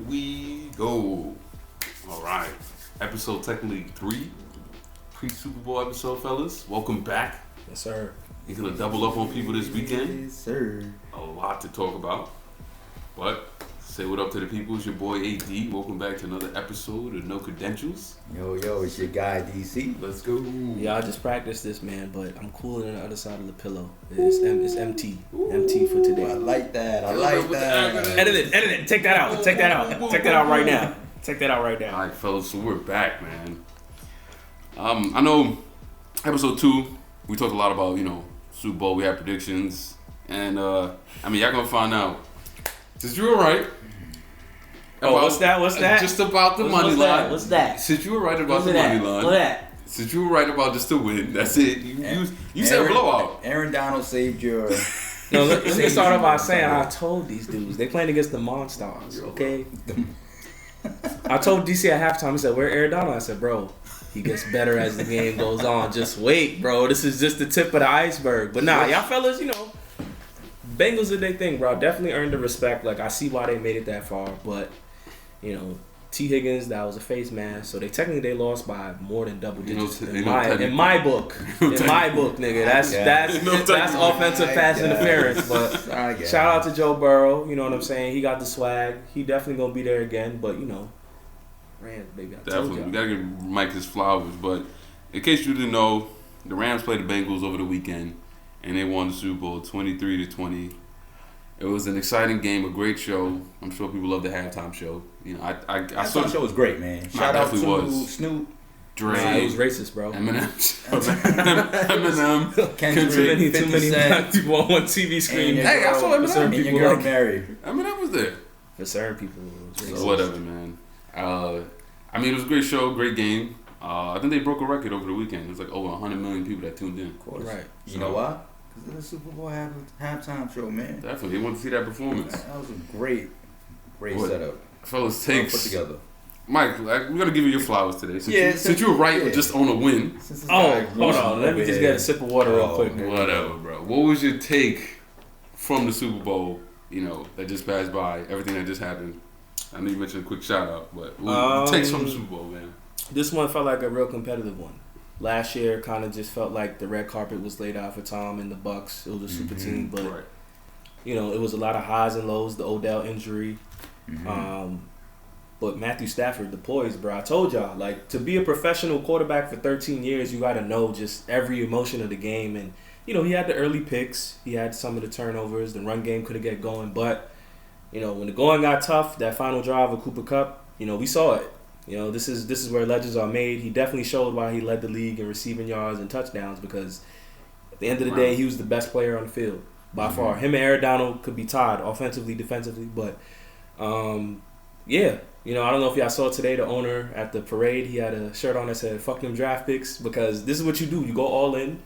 we go. All right. Episode technically 3. Pre-Super Bowl episode, fellas. Welcome back. Yes, sir. You're going to double up on people this weekend. Yes, sir. A lot to talk about. But say what up to the people. It's your boy AD. Welcome back to another episode of No Credentials. Yo, it's your guy DC. Let's go. Yeah, I just practiced this, man, but I'm cooler than the other side of the pillow. It's MT. MT for I today. like that. I like that. Edit it. Take that out. Take that out right now. Take that out right now. All right, fellas. So we're back, man. I know episode 2, we talked a lot about, Super Bowl. We had predictions. And, y'all going to find out. Since you were right. Oh, what's that? Just about the money line. What's that? Since you were right about the money line. What's that? Since you were right about just the win, that's it. You said blowout. Aaron Donald saved your... No, let me start off by saying I told these dudes they playing against the Monstars, okay? I told DC at halftime. He said, "Where Aaron Donald?" I said, "Bro, he gets better as the game goes on. Just wait, bro. This is just the tip of the iceberg." But nah, y'all fellas, Bengals did their thing, bro. Definitely earned the respect. Like, I see why they made it that far. But, T. Higgins, that was a face mask. So they lost by more than double digits in my book. In my book, nigga. That's offensive pass interference. But shout out to Joe Burrow. You know what I'm saying? He got the swag. He definitely gonna be there again. But Rams, baby. Definitely. We gotta give Mike his flowers. But in case you didn't know, the Rams played the Bengals over the weekend. And they won the Super Bowl 23-20. It was an exciting game, a great show. I'm sure people love the halftime show. I saw the show was great, man. Shout out to Snoop, Dre, it was racist, bro. Eminem, Kendrick, too many black people on one TV screen. Hey, I saw Eminem. And your girl Mary. Eminem was there. For certain people, it was racist. So whatever, man. It was a great show, great game. I think they broke a record over the weekend. It was like over 100 million people that tuned in. Of course. Right. You know why? Because it was a Super Bowl halftime show, man. Definitely. They wanted to see that performance. That was a great setup. Fellas, takes. Put together. Mike, we're going to give you your flowers today. Since you were right with just on a win. Hold on. Let me just get a sip of water real quick. Whatever, bro. What was your take from the Super Bowl, that just passed by, everything that just happened? I know you mentioned a quick shout out, but what takes from the Super Bowl, man? This one felt like a real competitive one. Last year kind of just felt like the red carpet was laid out for Tom and the Bucks. It was a super team, but right. It was a lot of highs and lows. The Odell injury, but Matthew Stafford, the poise, bro. I told y'all, like, to be a professional quarterback for 13 years, you got to know just every emotion of the game. And he had the early picks, he had some of the turnovers. The run game couldn't get going, but when the going got tough, that final drive of Cooper Kupp, we saw it. This is where legends are made. He definitely showed why he led the league in receiving yards and touchdowns, because at the end of the day, he was the best player on the field by far. Him and Aaron Donald could be tied offensively, defensively, but I don't know if y'all saw today, the owner at the parade, he had a shirt on that said "Fuck them draft picks," because this is what you do. You go all in.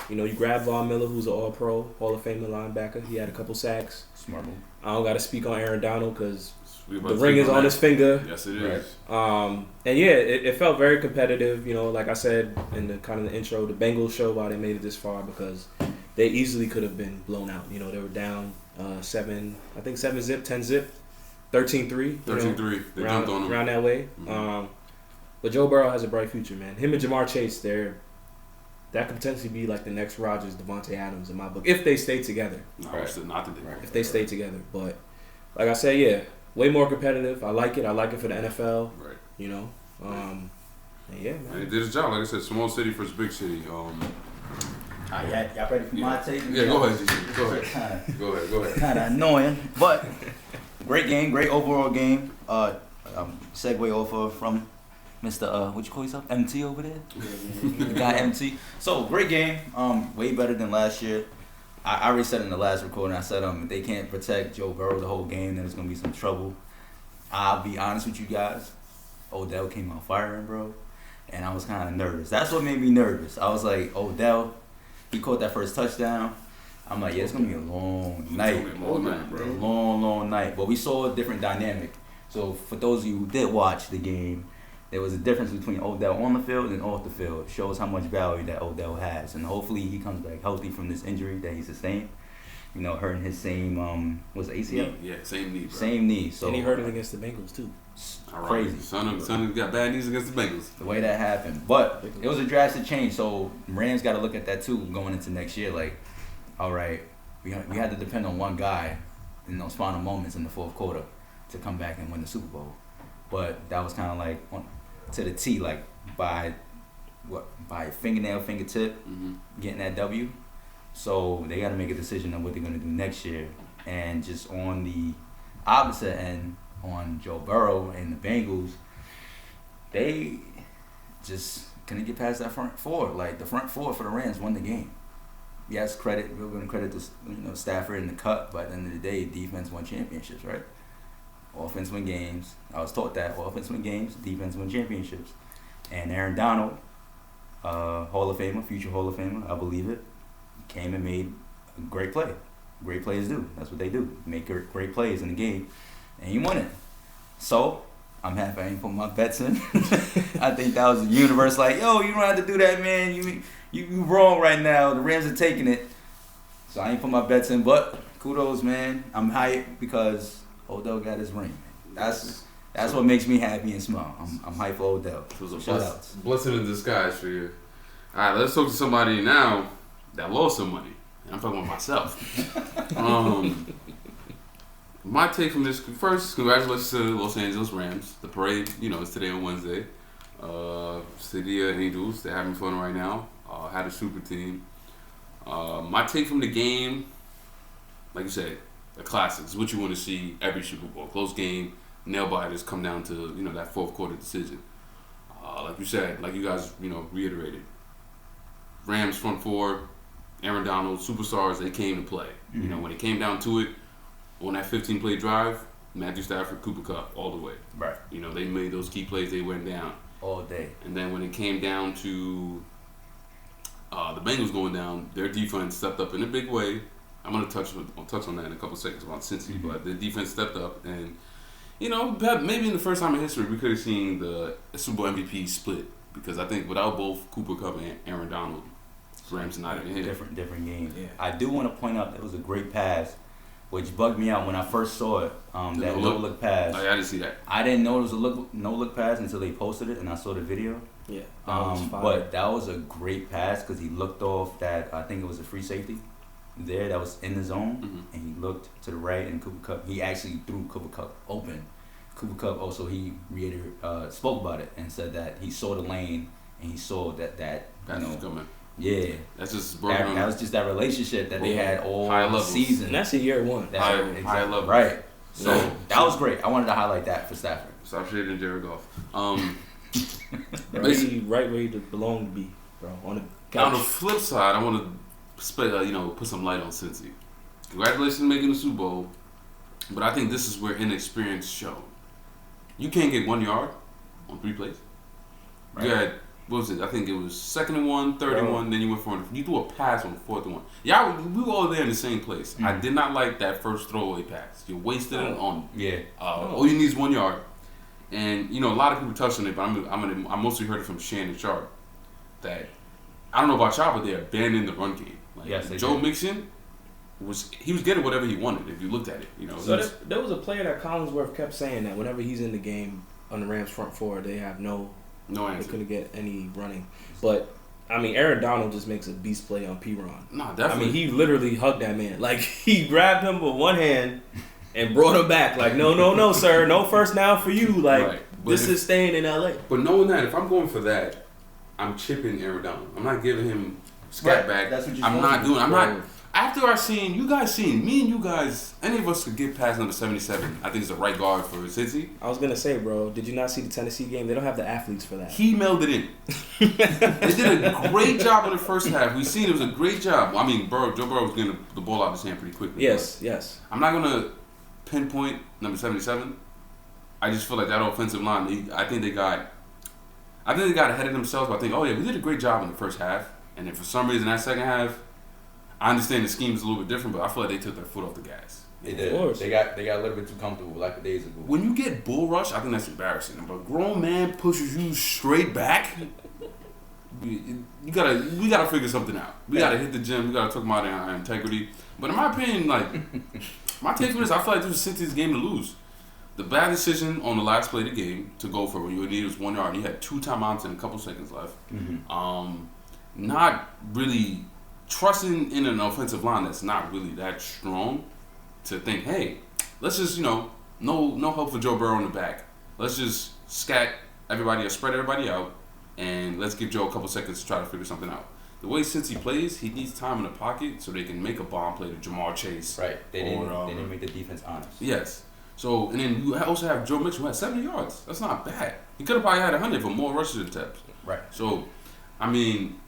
You grab Von Miller, who's an All-Pro, Hall of Fame linebacker. He had a couple sacks. Smart move. I don't got to speak on Aaron Donald because the ring is on his finger. Yes, it is. And it felt very competitive. Like I said in the kind of the intro, the Bengals showed why they made it this far, because they easily could have been blown out. They were down 7 zip, 10 zip, 13-3. 13-3. They jumped on them. Around that way. But Joe Burrow has a bright future, man. Him and Jamar Chase, that could potentially be like the next Rodgers, Devontae Adams in my book, if they stay together. If they stay together. But like I said, way more competitive. I like it. I like it for the NFL. Right. Man. And he did his job. Like I said, small city versus big city. Y'all ready for my take? Yeah, go ahead, GG. Go ahead. Kind of annoying, but great game, great overall game. Segue over from Mr. What you call yourself? MT over there? Got MT. So, great game. Way better than last year. I already said in the last recording, I said if they can't protect Joe Burrow the whole game, then there's going to be some trouble. I'll be honest with you guys. Odell came out firing, bro. And I was kind of nervous. That's what made me nervous. I was like, Odell, he caught that first touchdown. I'm like, it's going to be a long night. Long night. But we saw a different dynamic. So, for those of you who did watch the game, there was a difference between Odell on the field and off the field. Shows how much value that Odell has. And hopefully he comes back healthy from this injury that he sustained. hurting his same was it ACL? Yeah, same knee, bro. Same knee. So And he hurt it against the Bengals too. All right. Crazy. Son got bad knees against the Bengals. The way that happened. But it was a drastic change. So Rams got to look at that too going into next year. Like, all right, we had to depend on one guy in those final moments in the fourth quarter to come back and win the Super Bowl. But that was kind of like to the T, like by fingertip, getting that W. So they got to make a decision on what they're going to do next year. And just on the opposite end, on Joe Burrow and the Bengals, they just couldn't get past that front four. Like, the front four for the Rams won the game. Yes, we're going to credit Stafford in the cut, but at the end of the day, defense won championships, right? Offense win games. I was taught that. Offense win games, defense win championships. And Aaron Donald, Hall of Famer, future Hall of Famer, I believe it, came and made a great play. Great players do. That's what they do. Make great plays in the game. And he won it. So, I'm happy I ain't put my bets in. I think that was the universe like, yo, you don't have to do that, man. You wrong right now. The Rams are taking it. So I ain't put my bets in. But kudos, man. I'm hyped because Odell got his ring. That's what makes me happy and smile. I'm hyped for Odell. It was a Shout outs. blessing in disguise for you. All right, let's talk to somebody now that lost some money. And I'm talking about myself. My take from this, first, congratulations to the Los Angeles Rams. The parade, is today on Wednesday. City of Angels, they're having fun right now. Had a super team. My take from the game, like you said, the classics. What you want to see every Super Bowl. Close game, nail biters come down to, that fourth quarter decision. Like you said, like you guys, reiterated. Rams front four, Aaron Donald, superstars, they came to play. Mm-hmm. When it came down to it, on that 15-play drive, Matthew Stafford, Cooper Kupp, all the way. Right. They made those key plays, they went down. All day. And then when it came down to the Bengals going down, their defense stepped up in a big way. I'm going to touch on that in a couple seconds about Cincy, but the defense stepped up. And, maybe in the first time in history, we could have seen the Super Bowl MVP split. Because I think without both Cooper Kupp and Aaron Donald, Rams are not even here. Different game. Yeah. I do want to point out that it was a great pass, which bugged me out when I first saw it. That no-look pass. Oh, yeah, I didn't see that. I didn't know it was a no-look pass until they posted it and I saw the video. Yeah. But that was a great pass because he looked off that, I think it was a free safety there that was in the zone, and he looked to the right and Cooper Kupp, he actually threw Cooper Kupp open. Cooper Kupp also, he spoke about it and said that he saw the lane and he saw that Pass was coming. Yeah. That's just that was just that relationship that they had all season. And that's in year one. High level. Right. So that was great. I wanted to highlight that for Stafford. Stop shading Jared Goff. Right where you belong to be, bro. On the couch. On the flip side, I want to put some light on Cincy. Congratulations on making the Super Bowl, but I think this is where inexperience shows. You can't get 1 yard on 3 plays. Right. You had, what was it? I think it was 2nd and 1, 3rd and 1, then you went for it. You threw a pass on 4th and 1. Yeah, we were all there in the same place. Mm-hmm. I did not like that first throwaway pass. You wasted it on. Yeah. All you need is 1 yard. And a lot of people touched on it, but I mostly heard it from Shannon Sharp that I don't know about y'all, but they abandoned the run game. Like, yes, Joe Mixon was getting whatever he wanted if you looked at it. So there was a player that Collinsworth kept saying that whenever he's in the game on the Rams front four, they have no answer. They couldn't get any running. But Aaron Donald just makes a beast play on P-Ron. No, definitely. He literally hugged that man. Like, he grabbed him with one hand and brought him back. Like, no, sir, no first down for you. Like, right. This is staying in LA. But knowing that, if I'm going for that, I'm chipping Aaron Donald. I'm not giving him scat back. That's what you're I'm not doing. I'm not. After I seen you guys, me and you guys, any of us could get past number 77. I think it's the right guard for Cincy. I was gonna say, bro, did you not see the Tennessee game? They don't have the athletes for that. He mailed it in. They did a great job in the first half. We seen it was a great job. Joe Burrow was getting the ball out of his hand pretty quickly. Yes. I'm not gonna pinpoint number 77. I just feel like that offensive line. I think they got ahead of themselves. But I think, we did a great job in the first half, and then for some reason that second half. I understand the scheme is a little bit different, but I feel like they took their foot off the gas. They did. Of course. They got a little bit too comfortable like days ago. When you get bull rush, I think that's embarrassing. But a grown man pushes you straight back. We gotta figure something out. We gotta hit the gym. We gotta talk about our integrity. But in my opinion, like, my take for this, I feel like this was Cincinnati's game to lose. The bad decision on the last play of the game to go for it when you needed was 1 yard. You had 2 timeouts and a couple seconds left. Not really trusting in an offensive line that's not really that strong to think, hey, let's just, no hope for Joe Burrow in the back. Let's just spread everybody out, and let's give Joe a couple seconds to try to figure something out. The way since he plays, he needs time in the pocket so they can make a bomb play to Jamar Chase. Right. They didn't make the defense honest. Yes. So, and then you also have Joe Mitchell who had 70 yards. That's not bad. He could have probably had 100 for more rushes attempts. Right. So, I mean,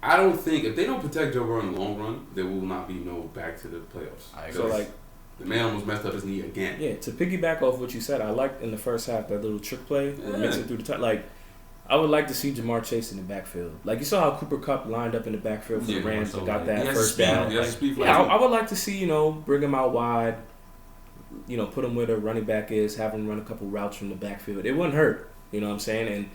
I don't think if they don't protect Joe Burrow in the long run, there will not be no back to the playoffs. I agree. So like, the man almost messed up his knee again. yeah, to piggyback off what you said, I liked in the first half that little trick play, mixing through the top. Like, I would like to see Jamar Chase in the backfield. Like, you saw how Cooper Kupp lined up in the backfield for the Rams and got that first down. I would like to see, bring him out wide, put him where the running back is, have him run a couple routes from the backfield. It wouldn't hurt, you know what I'm saying? And,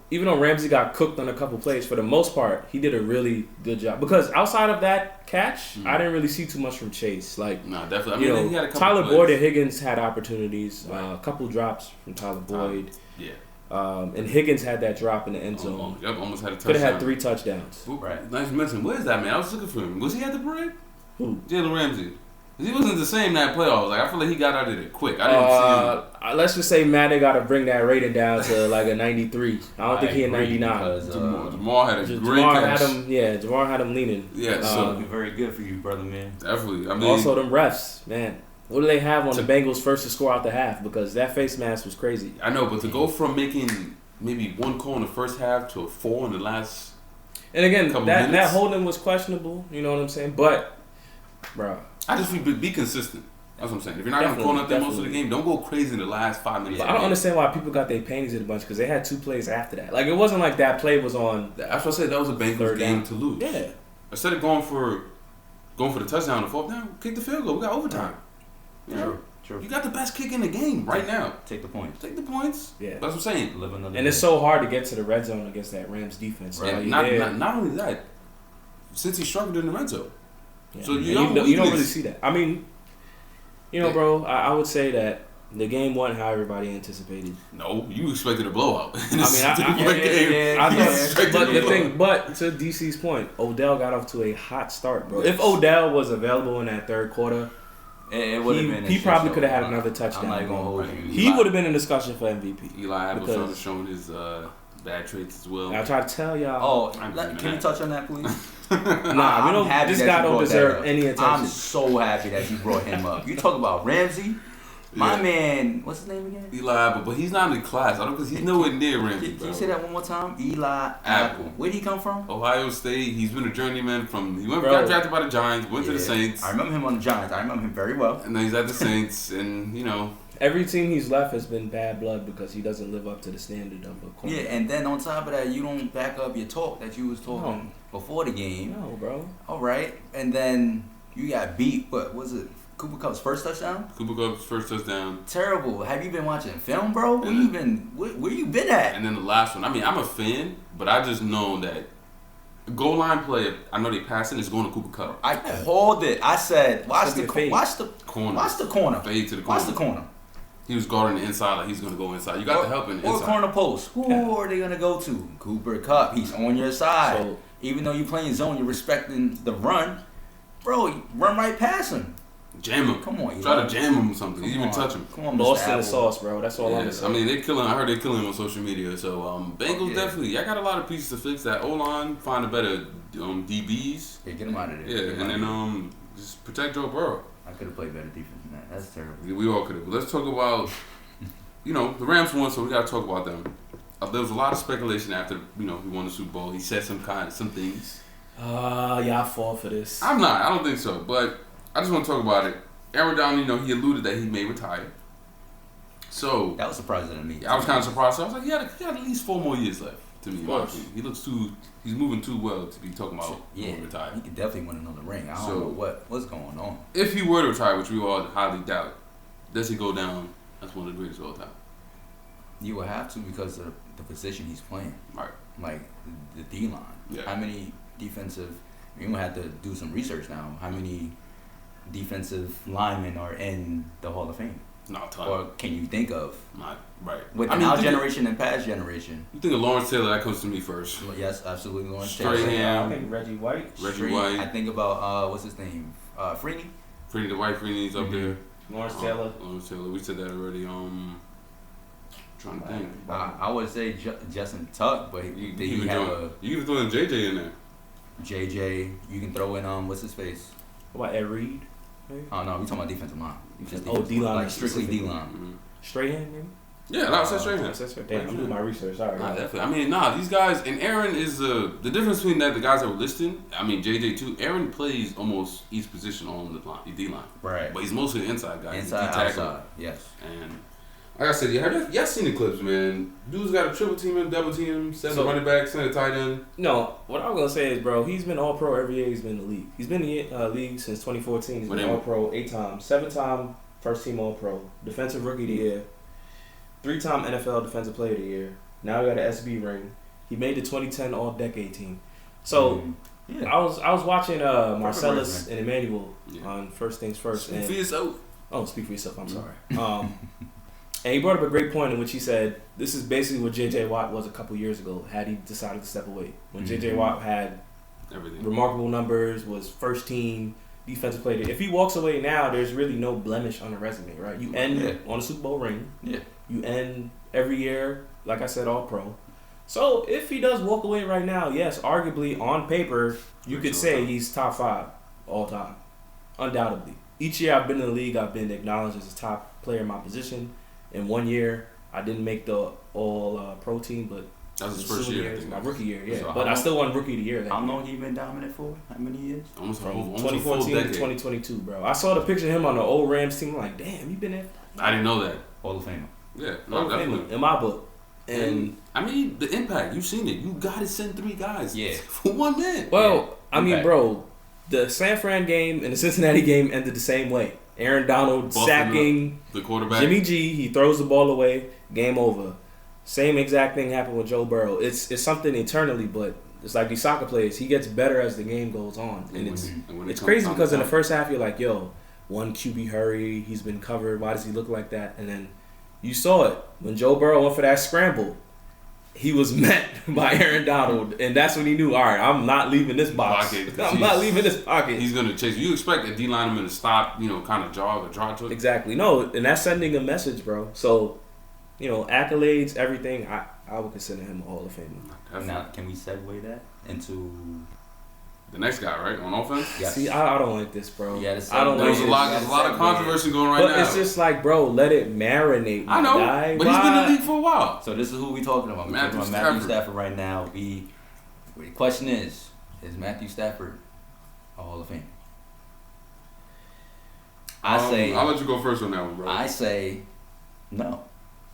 even though Ramsey got cooked on a couple plays, for the most part, he did a really good job. Because outside of that catch, I didn't really see too much from Chase. Like, no, definitely. I mean, he had a couple Tyler plays. Boyd and Higgins had opportunities. A couple drops from Tyler Boyd. Yeah. And Higgins had that drop in the end zone. Almost had a touchdown. Could have had 3 touchdowns. Right. Nice to mention. Where is that man? I was looking for him. Was he at the parade? Who? Jalen Ramsey. He wasn't the same that playoffs. Like, I feel like he got out of there quick. I didn't see him. Let's just say Matt got to bring that rating down to like a 93. I don't think he a 99. Jamar had a great catch. Jamar had him leaning. Yeah, so looking very good for you, brother, man. Definitely. I mean, also, them refs, man. What do they have on the Bengals first to score out the half? Because that face mask was crazy. I know, but to go from making maybe 1 call in the first half to a 4 in the last and again, that minutes? holding was questionable. You know what I'm saying? But, bro, I just be consistent. That's what I'm saying. If you're not going to call nothing most of the game, don't go crazy in the last 5 minutes. But I don't understand why people got their panties in a bunch because they had 2 plays after that. Like, it wasn't like that play was on. That's what I said. That was a Bengals game to lose. Yeah. Instead of going for the touchdown and 4th down, kick the field goal. We got overtime. True. You got the best kick in the game right now. Take the points. Take the points. Yeah. That's what I'm saying. And it's so hard to get to the red zone against that Rams defense. Right. Not only that, since he struggled in the red zone. Yeah. So you don't really see that. I mean, bro, I would say that the game wasn't how everybody anticipated. No, you expected a blowout. But to DC's point, Odell got off to a hot start, bro. If Odell was available in that third quarter, it would have been. He probably could have had another touchdown. I'm not gonna hold you. He would have been in discussion for MVP. Eli Apple showing his bad traits as well. I try to tell y'all. Can you touch on that, please? This guy don't deserve any attention. I'm so happy that you brought him up. You talk about Ramsey. My man, what's his name again? Eli Apple, but he's not in the class. I don't because he's nowhere near Ramsey. Can you say that one more time? Eli Apple. Where'd he come from? Ohio State. He's been a journeyman got drafted by the Giants, went to the Saints. I remember him on the Giants. I remember him very well. And then he's at the Saints, and every team he's left has been bad blood because he doesn't live up to the standard of a quarterback. Yeah, and then on top of that, you don't back up your talk that you was talking before the game. No, bro. All right, and then you got beat. What was it? Cooper Kupp's first touchdown? Cooper Kupp's first touchdown. Terrible. Have you been watching film, bro? Where you been at? And then the last one. I mean, I'm a fan, but I just know that goal line play, I know they passing, is going to Cooper Kupp. I called it. I said, watch the corner. Fade to the corner. Watch the corner. He was guarding the inside like he's going to go inside. You got the help in the inside. Or corner post. Who are they going to go to? Cooper Kupp. He's on your side. So, even though you're playing zone, you're respecting the run. Bro, run right past him. Jam him. Come on, try to jam him or something. Even touch him. Come on, lost in the sauce, bro. That's all I'm saying. I mean, I heard they're killing him on social media. So Bengals definitely. I got a lot of pieces to fix that. O-line, find a better DBs. Yeah, get him out of there. Yeah, and then just protect Joe Burrow. I could have played better defense than that. That's terrible. Yeah, we all could have. But let's talk about. The Rams won, so we got to talk about them. There was a lot of speculation after he won the Super Bowl. He said some things. Y'all fall for this. I'm not. I don't think so. But I just want to talk about it. Aaron Donald, he alluded that he may retire. So that was surprising to me. I was kind of surprised. So I was like, he had at least 4 more years left. To me, in my opinion. He's moving too well to be talking about retire. He could definitely win another ring. I don't know what's going on. If he were to retire, which we all highly doubt, does he go down as one of the greatest of all time? You will have to because of the position he's playing. Right. Like the D line. Yeah. How many defensive You're gonna have to do some research now. How many defensive linemen are in the Hall of Fame? No, ton. Or can you think of? Not right. Within our generation and past generation. You think of Lawrence Taylor? That comes to me first. Yes, absolutely. Lawrence Straight Taylor. hand. I think Reggie White. Reggie White. I think about what's his name? Freeney. Freeney, the White Freeney's up there. Lawrence Taylor. Lawrence Taylor. We said that already. Trying to think. I would say Justin Tuck, but You he can have throw, you can throw in JJ in there. JJ. You can throw in what's his face? What about Ed Reed? Oh no, we talking about defensive line. Just Oh, D-line like strictly D specifically. line. Mm-hmm. Straight hand, maybe? Yeah, that was straight hand. That's right. Damn, I'm doing my research. Sorry. Nah, definitely. I mean, these guys, and Aaron is the difference between the guys that were listed. I mean, JJ too. Aaron plays almost each position on the line, D line. Right. But he's mostly an inside guy. Inside, He's a tackle. outside. Yes. And like I said, y'all seen the clips, man. Dude's got a triple team him, double team him, send the running back, send a tight end. No, what I'm gonna say is, bro, he's been All Pro every year he's been in the league. He's been in the league since 2014. He's been All Pro 8 times, 7-time first team All Pro, defensive rookie of the year, 3-time NFL defensive player of the year. Now he got an SB ring. He made the 2010 All Decade team. So I was watching Marcellus and Emmanuel on First Things First. Speak for yourself. Oh, speak for yourself. I'm sorry. And he brought up a great point in which he said, this is basically what J.J. Watt was a couple years ago had he decided to step away. When J.J. Watt had everything, remarkable numbers, was first team defensive player. If he walks away now, there's really no blemish on the resume, right? You end on a Super Bowl ring. Yeah. You end every year, like I said, All Pro. So if he does walk away right now, yes, arguably on paper, you could say he's top 5 all time. Undoubtedly. Each year I've been in the league, I've been acknowledged as a top player in my position. In 1 year, I didn't make the All Pro team, but that was his first year. My rookie year, yeah. So but I still won Rookie of the Year. How long he been dominant for? How many years? Almost From a 2014 to 2022, bro. I saw the picture of him on the old Rams team. I'm like, damn, you been there? I didn't know that. Hall of Famer. Yeah, Hall of Famer, in my book. And I mean, the impact, you've seen it. You got to send 3 guys. Yeah. For 1 man. Well, I mean, bro, the San Fran game and the Cincinnati game ended the same way. Aaron Donald sacking the quarterback. Jimmy G. He throws the ball away. Game over. Same exact thing happened with Joe Burrow. It's something eternally, but it's like these soccer players. He gets better as the game goes on, and it's crazy because in the first half you're like, yo, one QB hurry. He's been covered. Why does he look like that? And then you saw it when Joe Burrow went for that scramble. He was met by Aaron Donald, and that's when he knew, all right, I'm not leaving this box. I'm not leaving this pocket. He's going to chase. You expect a D lineman to stop, kind of jog or draw to it. Exactly. No, and that's sending a message, bro. So, accolades, everything, I would consider him a Hall of Famer. Now, can we segue that into the next guy, right? On offense? Yes. See, I don't like this, bro. Yeah, I don't There's like a lot of controversy going right now. But it's just like, bro, let it marinate. I know, guy. but he's been in the league for a while. So this is who we talking about. We're talking about Matthew Stafford right now. The question is Matthew Stafford a Hall of Fame? I say. I'll let you go first on that one, bro. I say no.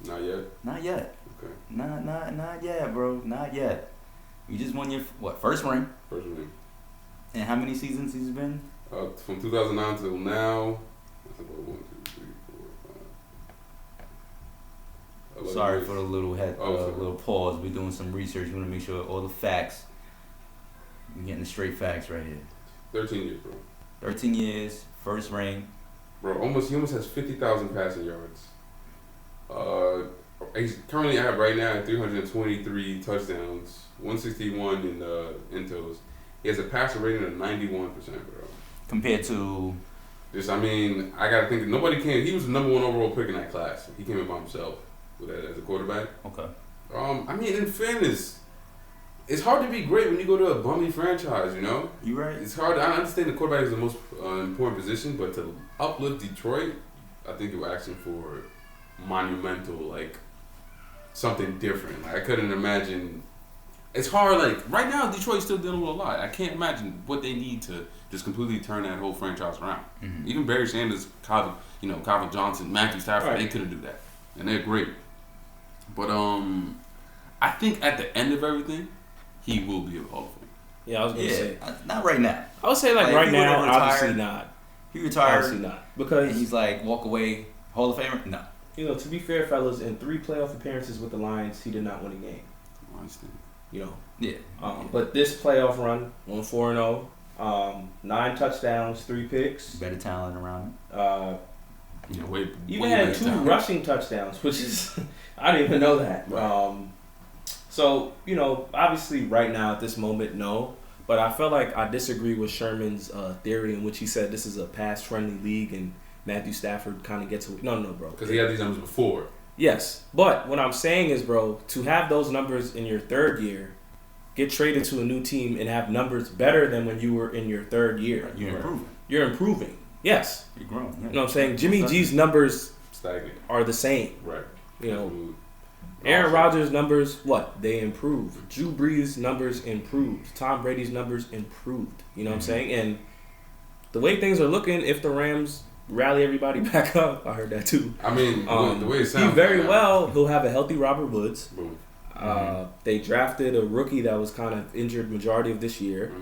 Not yet. Not yet. Okay. Not yet, bro. Not yet. You just won your first ring? First ring. And how many seasons he's been? From 2009 till now. That's about 1, 2, 3, 4, 5. Sorry for the little little pause. We're doing some research. We want to make sure all the facts. We're getting the straight facts right here. 13 years, bro. 13 years, first ring. Bro, he almost has 50,000 passing yards. He's currently right now at 323 touchdowns, 161 in intos. He has a passer rating of 91%, bro. Compared to I gotta think nobody came. He was the number 1 overall pick in that class. He came in by himself with that as a quarterback. Okay. In fairness, it's hard to be great when you go to a bummy franchise. You right. It's hard. I understand the quarterback is the most important position, but to uplift Detroit, I think it was asking for monumental, like something different. Like I couldn't imagine. It's hard. Like right now, Detroit's still dealing with a lot. I can't imagine what they need to just completely turn that whole franchise around. Mm-hmm. Even Barry Sanders, Calvin Johnson, Matthew Stafford, They couldn't do that, and they're great. But I think at the end of everything, he will be a Hall of Fame. Yeah, I was gonna say not right now. I would say like right now, obviously not. He retired. Obviously not, because he's like walk away Hall of Famer. No. To be fair, fellas, in 3 playoff appearances with the Lions, he did not win a game. I understand. Yeah. But this playoff run, 1-4-0, 9 touchdowns, 3 picks. Better talent around him. Even had 2 rushing touchdowns, which is I didn't even know that. So obviously right now at this moment, no. But I feel like I disagree with Sherman's theory in which he said this is a pass-friendly league and Matthew Stafford kind of gets away. No, bro. Because he had these numbers before. Yes, but what I'm saying is, bro, to have those numbers in your 3rd year, get traded to a new team and have numbers better than when you were in your 3rd year. You're improving. Yes. You're growing. Yeah. You know what I'm saying? Jimmy G's numbers are the same. Right. Aaron Rodgers' numbers, they improved. Drew Brees' numbers improved. Tom Brady's numbers improved. You know what I'm saying? And the way things are looking, if the Rams rally everybody back up, I heard that too. I mean, the way it sounds, he'll have a healthy Robert Woods. They drafted a rookie that was kind of injured majority of this year.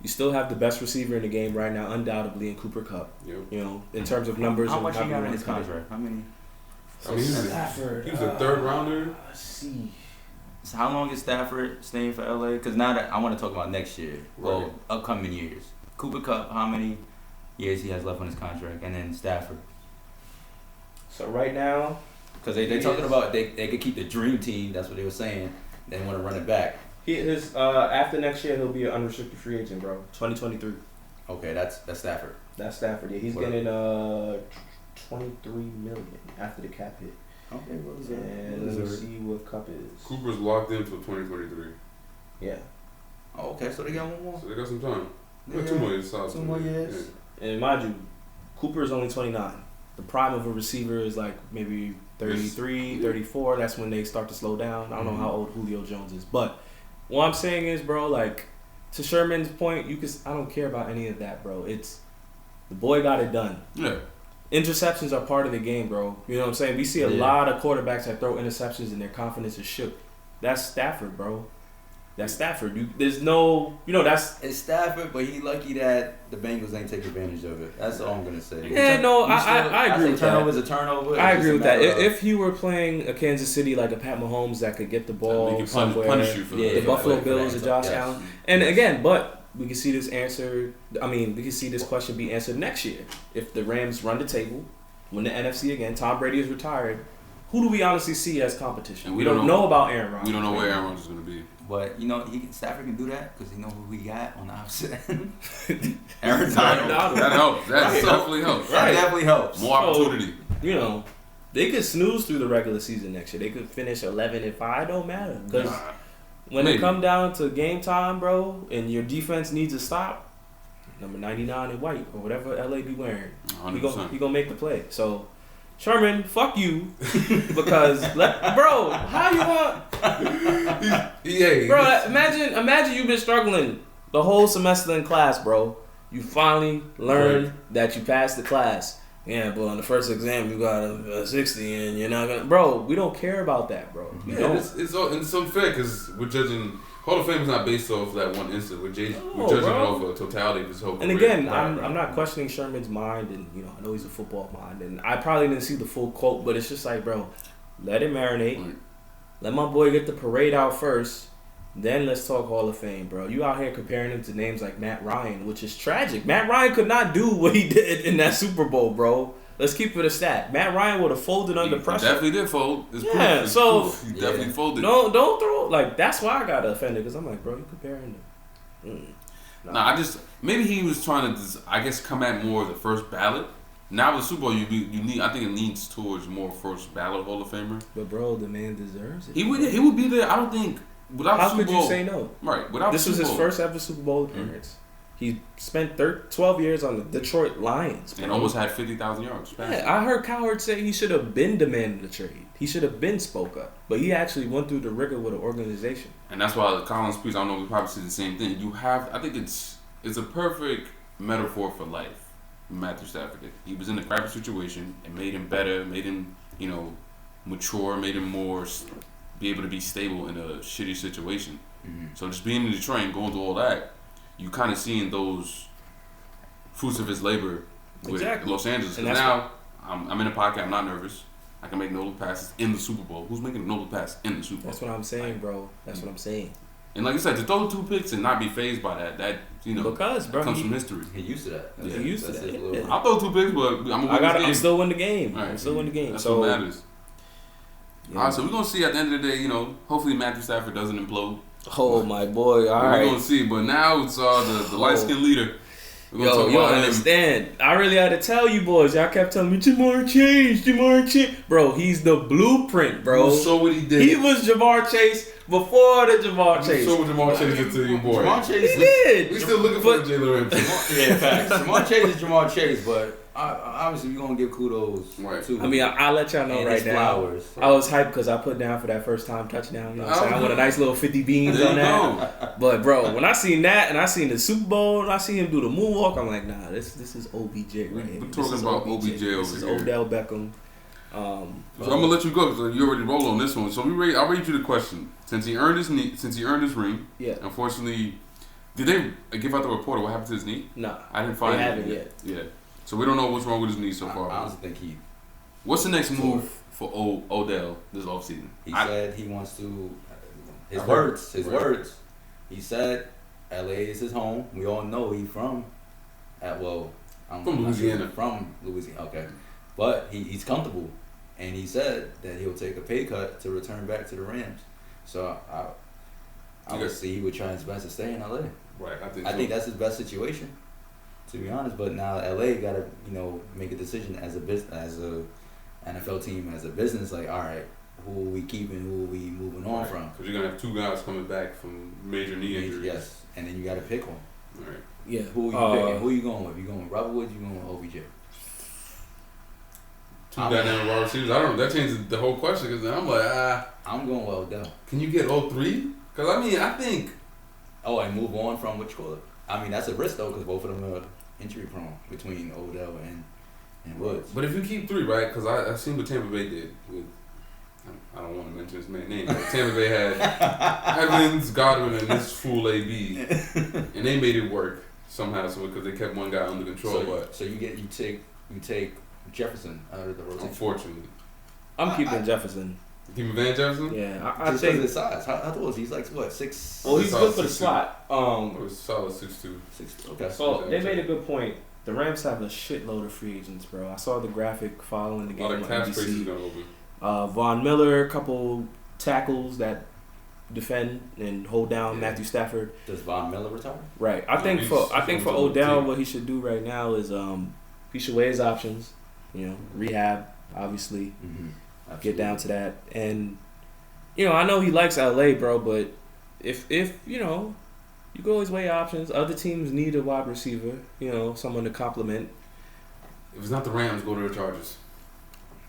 You still have the best receiver in the game right now, undoubtedly, in Cooper Kupp. Yep. In terms of numbers. How much he got in his contract? How many? He was a 3rd rounder. Let's see. So how long is Stafford staying for LA? Because now that I want to talk about next year, upcoming years. Cooper Kupp, how many years he has left on his contract, and then Stafford. So right now, because they're talking about they could keep the dream team. That's what they were saying. They want to run it back. After next year he'll be an unrestricted free agent, bro. 2023. Okay, that's Stafford. That's Stafford. Yeah, he's getting 23 million after the cap hit. Okay, and let's see what Kupp is. Cooper's locked in until 2023. Yeah. Oh, okay, so they got one more. So they got some time. Yeah. 2 more years. 2 more years. Yeah. And mind you, Cooper is only 29. The prime of a receiver is like maybe 33, 34. That's when they start to slow down. I don't know how old Julio Jones is, but what I'm saying is, bro, like to Sherman's point, I don't care about any of that, bro. It's the boy got it done. Yeah. Interceptions are part of the game, bro. You know what I'm saying? We see a lot of quarterbacks that throw interceptions and their confidence is shook. That's Stafford, bro. That's Stafford. There's no, that's... It's Stafford, but he lucky that the Bengals ain't take advantage of it. That's all I'm going to say. Yeah, I agree with that. Turnover's a turnover. I agree with that. If he were playing a Kansas City like a Pat Mahomes that could get the ball somewhere, punish you for the Buffalo Bills or Josh Allen. And again, but we can see this question be answered next year. If the Rams run the table, win the NFC again, Tom Brady is retired, who do we honestly see as competition? And we don't know about Aaron Rodgers. We don't know where Aaron Rodgers is going to be. But Stafford can do that because he know who we got on the opposite end. Aaron Donald. That helps. That definitely helps. That definitely helps. More opportunity. They could snooze through the regular season next year. They could finish 11-5. It don't matter because when it come down to game time, bro, and your defense needs a stop, number 99 in white or whatever LA be wearing, he gonna make the play. So. Sherman, fuck you, because bro, how you want? Bro, imagine you've been struggling the whole semester in class, bro. You finally learned that you passed the class. Yeah, but on the first exam you got a 60, and you're not gonna. Bro, we don't care about that, bro. It's unfair because we're judging. Hall of Fame is not based off that one instant. We're judging it off a totality of his whole career. And again, I'm not questioning Sherman's mind, and I know he's a football mind, and I probably didn't see the full quote, but it's just like, bro, let it marinate. Right. Let my boy get the parade out first, then let's talk Hall of Fame, bro. You out here comparing him to names like Matt Ryan, which is tragic. Matt Ryan could not do what he did in that Super Bowl, bro. Let's keep it a stat. Matt Ryan would have folded under pressure. He definitely did fold. He definitely folded. Don't throw that's why I got offended because I'm like, bro, you comparing them. Maybe he was trying to come at more of the first ballot. Now with the Super Bowl, you need. I think it leans towards more first ballot Hall of Famer. But bro, the man deserves it. He would be there. I don't think without How Super could Bowl, you say no? Right. Without this was his first ever Super Bowl appearance. He spent 12 years on the Detroit Lions. And almost had 50,000 yards. Yeah, I heard Cowherd say he should have been demanded a trade. He should have been spoke up. But he actually went through the rigor with an organization. And that's why the Collins piece, I don't know, we probably see the same thing. I think it's a perfect metaphor for life. Matthew Stafford did. He was in a crappy situation. It made him better, made him, mature, made him more be able to be stable in a shitty situation. Mm-hmm. So just being in Detroit and going through all that, you kind of seeing those fruits of his labor with Los Angeles. And now I'm in a pocket. I'm not nervous. I can make no look passes in the Super Bowl. Who's making a no look pass in the Super Bowl? That's what I'm saying, bro. That's what I'm saying. And like you said, to throw 2 picks and not be phased by that because bro, comes from history. He used to that. He used to that. Yeah. I'll throw 2 picks, but I'm still win the game. Right. I'm still win the game. That's so what matters. Yeah. All right, so we're gonna see at the end of the day. Hopefully Matthew Stafford doesn't implode. Oh my boy! All right, we're gonna see. But now it's the light skinned leader. We're gonna Yo, talk you about don't him. understand. I really had to tell you boys. Y'all kept telling me Jamar Chase. Bro, he's the blueprint, bro. You saw what he did. He was Jamar Chase before the Jamar Chase. You saw what Jamar Chase did to you, boy. Jamar Chase. He did. We still looking for Jalen Ramsey. Yeah, facts. Jamar Chase is Jamar Chase, but obviously we're gonna give kudos to. I mean, I'll let y'all know right now. Flowers. I was hyped because I put down for that first time touchdown. You know what I'm saying? I won a nice little 50 beans There on you that. But bro, when I seen that and I seen the Super Bowl and I seen him do the moonwalk, I'm like, nah, this is OBJ right here. We're talking about OBJ over here. This is Odell Beckham. So I'm gonna let you go because you already rolled on this one. So I'll read you the question. Since he earned his ring, Yeah. Unfortunately, did they give out the report of what happened to his knee? Nah, I didn't find they it haven't yet. Yeah. So we don't know what's wrong with his knee so far. I honestly think What's the next move for Odell this offseason? He said he wants to. His words. He said, "LA is his home." We all know he's from. I'm from Louisiana. From Louisiana. Okay, but he's comfortable, and he said that he'll take a pay cut to return back to the Rams. So I would see he would try his best to stay in LA. Right. I think that's his best situation, to be honest. But now LA got to make a decision as a NFL team, as a business. Like, all right, who are we keeping? Who are we moving on from? Because you're gonna have 2 guys coming back from major knee injuries. Yes, and then you got to pick one. All right. Yeah. Who are you picking? Who are you going with? You going with Robert Woods? You going with OBJ? 2 goddamn wide receivers. I don't know. That changes the whole question because then I'm like, I'm going with Odell. Can you get all 3? Because I think. Oh, and move on from what you call it. I mean, that's a risk though, because both of them are injury prone between Odell and Woods. But if you keep 3, right? Because I seen what Tampa Bay did with. I don't want to mention his man's name, but Tampa Bay had Evans, Godwin, and this fool AB, and they made it work somehow. So because they kept one guy under control, so you take Jefferson out of the rotation. Unfortunately, I'm keeping Jefferson. Keeping Van Jefferson? Yeah, I just think because of his size. How tall is he? He's like what, 6? Well, he's good for the slot. It was solid 6'2". 6'2". Okay. So they made a good point. The Rams have a shitload of free agents, bro. I saw the graphic following the game on NBC. Von Miller, a couple tackles that defend and hold down Matthew Stafford. Does Von Miller retire? Right. I think for Odell, what he should do right now is he should weigh his options. Rehab, obviously. Mm-hmm. Get down to that, and I know he likes LA, bro. But if you can always weigh options. Other teams need a wide receiver, someone to complement. If it's not the Rams, go to the Chargers.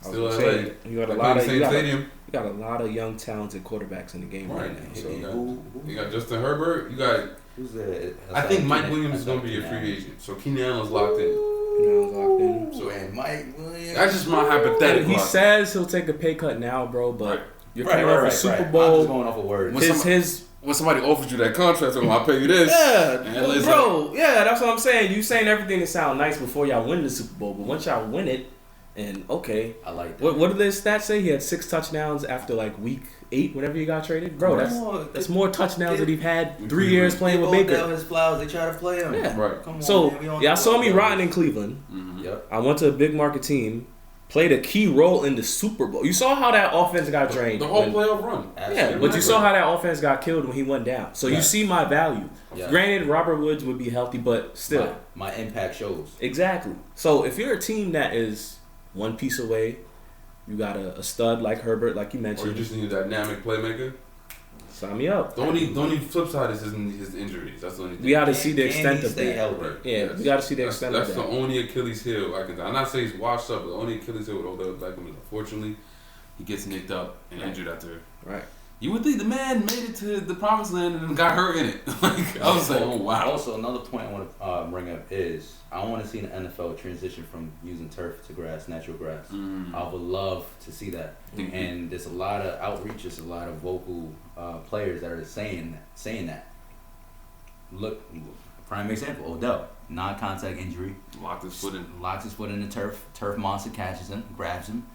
Still LA. You got a lot of young, talented quarterbacks in the game right now. So you got Justin Herbert. You got. Who's that? I think Mike Williams is going to be a free agent. So Keenan Allen's locked in. So and Mike Williams. That's just my hypothetical. He says he'll take a pay cut now, bro. But you're coming off a Super Bowl. I'm just going off a word. When somebody offers you that contract, I'll pay you this. Yeah, bro. Yeah, that's what I'm saying. You saying everything to sound nice before y'all win the Super Bowl, but once y'all win it, and okay, I like that. What did the stats say? He had 6 touchdowns after like week 8, whenever he got traded. Bro, that's more touchdowns that he's had 3 years playing with Baker. Down his flowers, they try to play him. Yeah, right. Come on, so man, y'all saw me rotting in Cleveland. Mm-hmm. Yep. I went to a big market team, played a key role in the Super Bowl. You saw how that offense got drained. The whole playoff run. Yeah, but you saw how that offense got killed when he went down. So you see my value. Yeah. Granted, Robert Woods would be healthy, but still. My impact shows. Exactly. So if you're a team that is one piece away, you got a stud like Herbert, like you mentioned. Or you just need a dynamic playmaker. Sign me up. The only flip side is his injuries. That's the only thing. We got to see the extent of that. Right. Yeah, yes. we got to see the extent of that. That's the only Achilles heel I can. I'm not saying he's washed up, but the only Achilles heel with Odell Beckham is unfortunately he gets nicked up and injured after. Right. You would think the man made it to the promised land and then got hurt in it. Like I was like, oh wow. Also, another point I want to bring up is I want to see the NFL transition from using turf to grass, natural grass. I would love to see that. Mm-hmm. And there's a lot of outreach, there's a lot of vocal players that are saying that. Look, prime example, Odell, non-contact injury, locks his foot in the turf. Turf monster catches him, grabs him,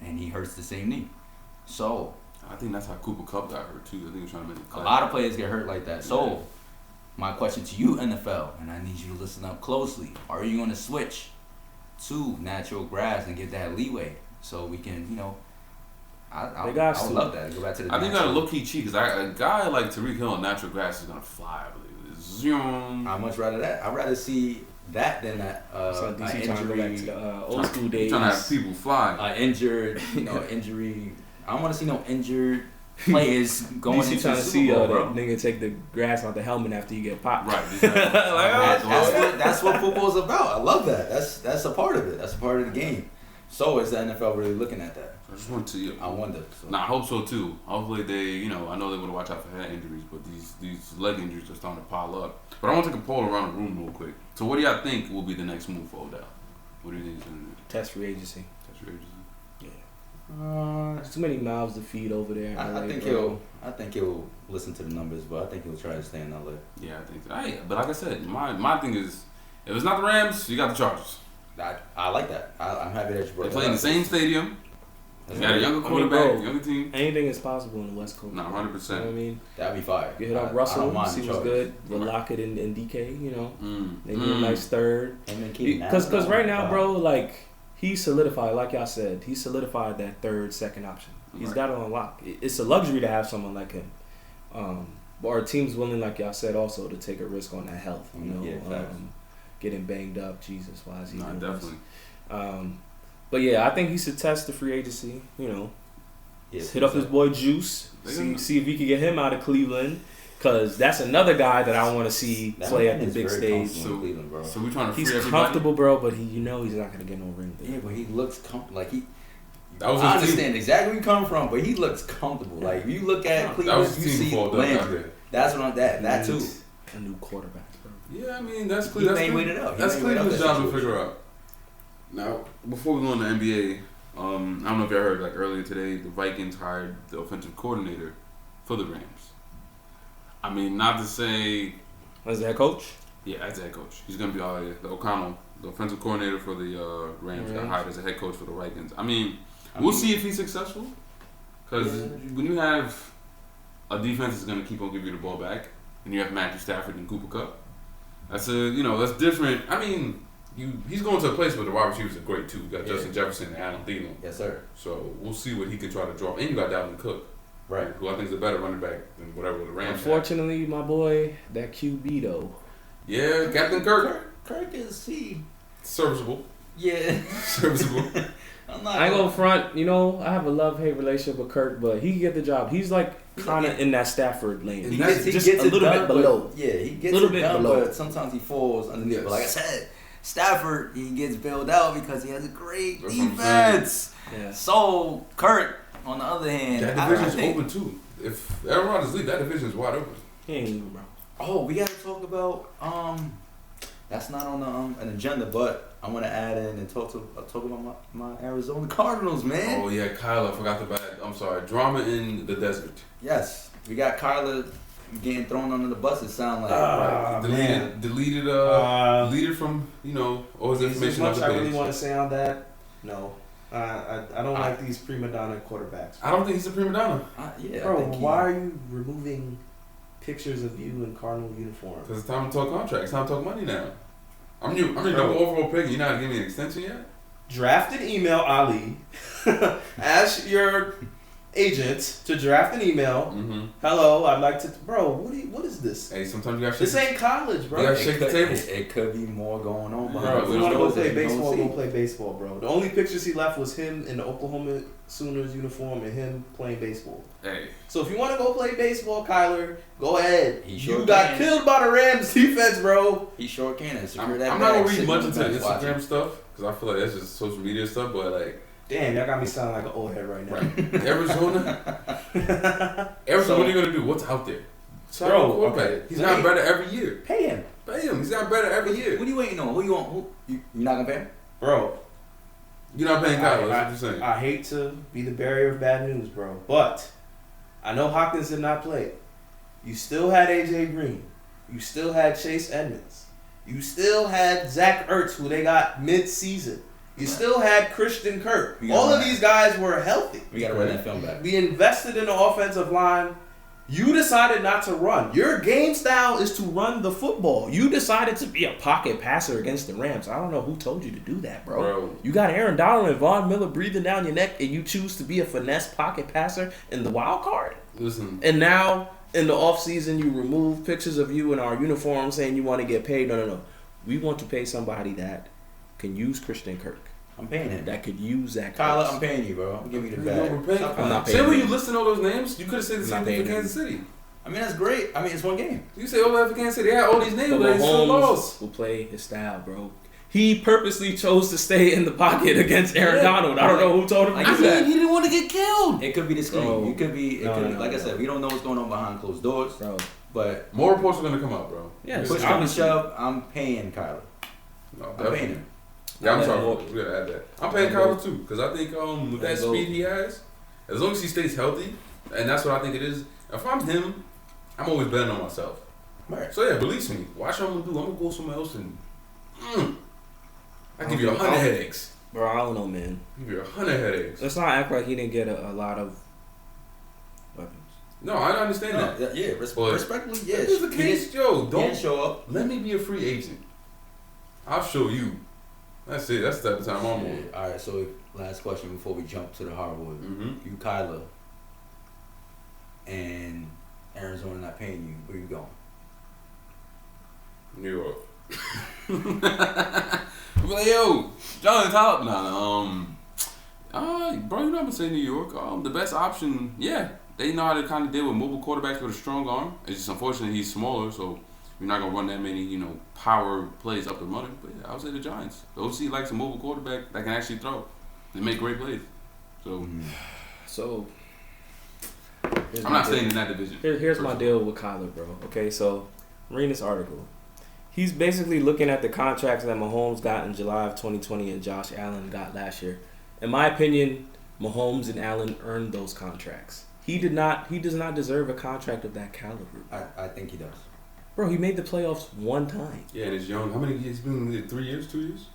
and he hurts the same knee. So I think that's how Cooper Kupp got hurt too. I think he was trying to make A lot of players get hurt like that. So, my question to you, NFL, and I need you to listen up closely. Are you going to switch to natural grass and get that leeway so we can, I would love that. Go back to the I think I got a low key cheat because a guy like Tyreek Hill on natural grass is gonna fly. I believe. Zoom. I'd much rather that. I'd rather see that than that. So DC trying to go back to the old school days. Trying to have people fly. Injured, injury. I don't want to see no injured players going DC into trying the to Super see Bowl, the bro. nigga take the grass off the helmet after you get popped. Right. Exactly. That's what football's about. I love that. That's a part of it. That's a part of the game. So is the NFL really looking at that? I just want to. I wonder. So. Nah, I hope so too. Hopefully they, I know they're gonna watch out for head injuries, but these leg injuries are starting to pile up. But I want to take a poll around the room real quick. So what do y'all think will be the next move for Odell? What do you think is gonna do? Test free agency. Test free agency. There's too many mouths to feed over there. I think he'll listen to the numbers, but I think he'll try to stay in LA. Yeah, I think so. But like I said, my thing is, if it's not the Rams, you got the Chargers. I like that. I'm happy that you brought They that play in the up. same stadium. You got a younger quarterback, younger team. Anything is possible in the West Coast. Nah, 100%. You know what I mean? That'd be fire. You hit up I Russell, don't mind see the what's Chargers. good. We'll lock it in DK, Mm. They need a nice third. Because Because right now, bro, like, he solidified, like y'all said, he solidified that third, second option. He's got it on lock. It's a luxury to have someone like him. But our team's willing, like y'all said, also to take a risk on that health. Getting banged up. Jesus, why is he doing definitely. this? But yeah, I think he should test the free agency. Hit up his boy Juice. See if we can get him out of Cleveland. Because that's another guy that I want to see play at the big stage. So we're trying to free he's everybody. comfortable, bro, but he's not going to get no ring. Yeah, but he looks comfortable. Like That was I his understand team. exactly where you come from, but he looks comfortable. Like you look at That Cleveland, was you his team see before Doug got Landry. there. That's what I'm. That too. A new quarterback, bro. Yeah, I mean that's He Cleveland. may wait it out. He That's may wait out Cleveland's that job to situation. figure out. Now, before we go on to NBA, I don't know if y'all heard, like earlier today, the Vikings hired the offensive coordinator for the Rams. I mean, not to say, As the head coach? yeah, as head coach, he's gonna be the O'Connell, the offensive coordinator for the Rams, got hired as a head coach for the Vikings. I mean, we'll see if he's successful, because when you have a defense that's gonna keep on giving you the ball back, and you have Matthew Stafford and Cooper Kupp, that's that's different. I mean, he's going to a place where the wide receivers are great too. You got Justin Jefferson and Adam Thielen. Yes, sir. So we'll see what he can try to draw. And you got Dalvin Cook, Right. who I think is a better running back than whatever the Rams have. Unfortunately, my boy, that QB though. Yeah, Captain Kirk. Kirk is he? Serviceable. Yeah. Serviceable. I ain't gonna front, I have a love-hate relationship with Kirk, but he can get the job. He's like kind of in that Stafford lane. He That's gets just it a little done, bit below. But, yeah, he gets Little it bit done, below. but sometimes he falls underneath. Yes. But like I said, Stafford, he gets bailed out because he has a great That's what I'm defense. Yeah. So, Kirk, on the other hand, That I division's think, open too. If Aaron Rodgers leaves, that division's wide open. He ain't leaving, bro. oh, we got to talk about, that's not on the an agenda, but I want to add in and talk about my Arizona Cardinals, man. Oh yeah, Kyler, I forgot about. I'm sorry, drama in the desert. Yes, we got Kyler getting thrown under the bus. It sounds like Deleted from all his As information off much the I page. really want to say on that, no. I don't like these prima donna quarterbacks. I don't think he's a prima donna. yeah, Bro, I think why are you removing pictures of you in Cardinal uniform? Because it's time to talk contracts. It's time to talk money now. I'm your number overall pick, and you're not gonna give me an extension yet? Drafted email Ali. Ask your agent to draft an email. Mm-hmm. Hello, I'd like to. Bro, what is this? Hey, sometimes you gotta shake. This ain't college, bro. You gotta shake the table. It could be more going on. Bro, behind If the you want to go doors that play you don't baseball, see. go play baseball, bro. The only pictures he left was him in the Oklahoma Sooners uniform and him playing baseball. Hey, So if you want to go play baseball, Kyler, go ahead. He sure You got can. killed by the Rams defense, bro. He sure can. And secure I'm that not bag, gonna sit read on much the into bench watching. Instagram stuff because I feel like that's just social media stuff. But like, Damn, y'all got me sounding like an old head right now. right, Arizona, what are you gonna do? What's out there? Sign Bro, a quarterback. okay. He's gotten better every year. Pay him. Pay him. He's gotten better every year. What are you waiting on? Who you want? You not gonna pay him? Bro, You're not paying Kyler. That's what you're saying. I hate to be the bearer of bad news, bro, but I know Hopkins did not play. You still had AJ Green. You still had Chase Edmonds. You still had Zach Ertz, who they got mid-season. You still had Christian Kirk. We gotta All of run these guys were healthy. We gotta run that film back. We invested in the offensive line. You decided not to run. Your game style is to run the football. You decided to be a pocket passer against the Rams. I don't know who told you to do that, bro. Bro. You got Aaron Donald and Von Miller breathing down your neck, and you choose to be a finesse pocket passer in the wild card? Listen, And now, in the offseason, you remove pictures of you in our uniform saying you want to get paid. No. We want to pay somebody that can use Christian Kirk, I'm paying him. that could use Zach Tyler, Ertz. I'm paying you, bro. I'm giving you the you bag. overpaid. Stop I'm not playing. paying Say when him. you listed all those names, you could have said the I'm same not thing for paying Kansas City. I mean, that's great. I mean, it's one game. You say all that for Kansas City. They had all these names, But but they still Mahomes lost. will play his style, bro. He purposely chose to stay in the pocket against Aaron Yeah. Donald. I don't know who told him to I do mean, that. he didn't want to get killed. It could be the scheme. Bro. It could be. No, Like I said, we don't know what's going on behind closed doors. Bro. But More reports are gonna come out, bro. Yes. push come to obviously. shove, I'm paying Kyler. No, I'm definitely. paying him. Yeah, I'm Yeah. sorry. We gotta add that. I'm paying Kyler too, because I think with that speed he has, as long as he stays healthy, and that's what I think it is. If I'm him, I'm always betting on myself. Right. So yeah, release me. Watch what I'm gonna do. I'm gonna go somewhere else and I give you 100 headaches. Bro, I don't know, man. Give you 100 headaches. Let's not act like he didn't get a lot of weapons. No, I understand that. But respectfully, yes. If it's the case, yo, Don't don't show up. let me be a free agent. I'll show you. That's it. That's the type of time I'm on. Yeah. All right. So last question before we jump to the hardwood. Mm-hmm. You Kyler and Arizona not paying you. Where you going? New York. I'm like, yo, John Top. Nah. Bro, you know I'm gonna say New York. The best option, yeah. They know how to kind of deal with mobile quarterbacks with a strong arm. It's just unfortunate he's smaller, so you're not gonna run that many, power plays up the money. But yeah, I would say the Giants. The OC likes a mobile quarterback that can actually throw. They make great plays. So So I'm not staying in that division. Here's my deal with Kyler, bro. Okay, so reading this article. He's basically looking at the contracts that Mahomes got in July of 2020 and Josh Allen got last year. In my opinion, Mahomes and Allen earned those contracts. He does not deserve a contract of that caliber. I think he does. Bro, he made the playoffs one time. Yeah, and it's young. How many years? He's been in 3 years, 2 years?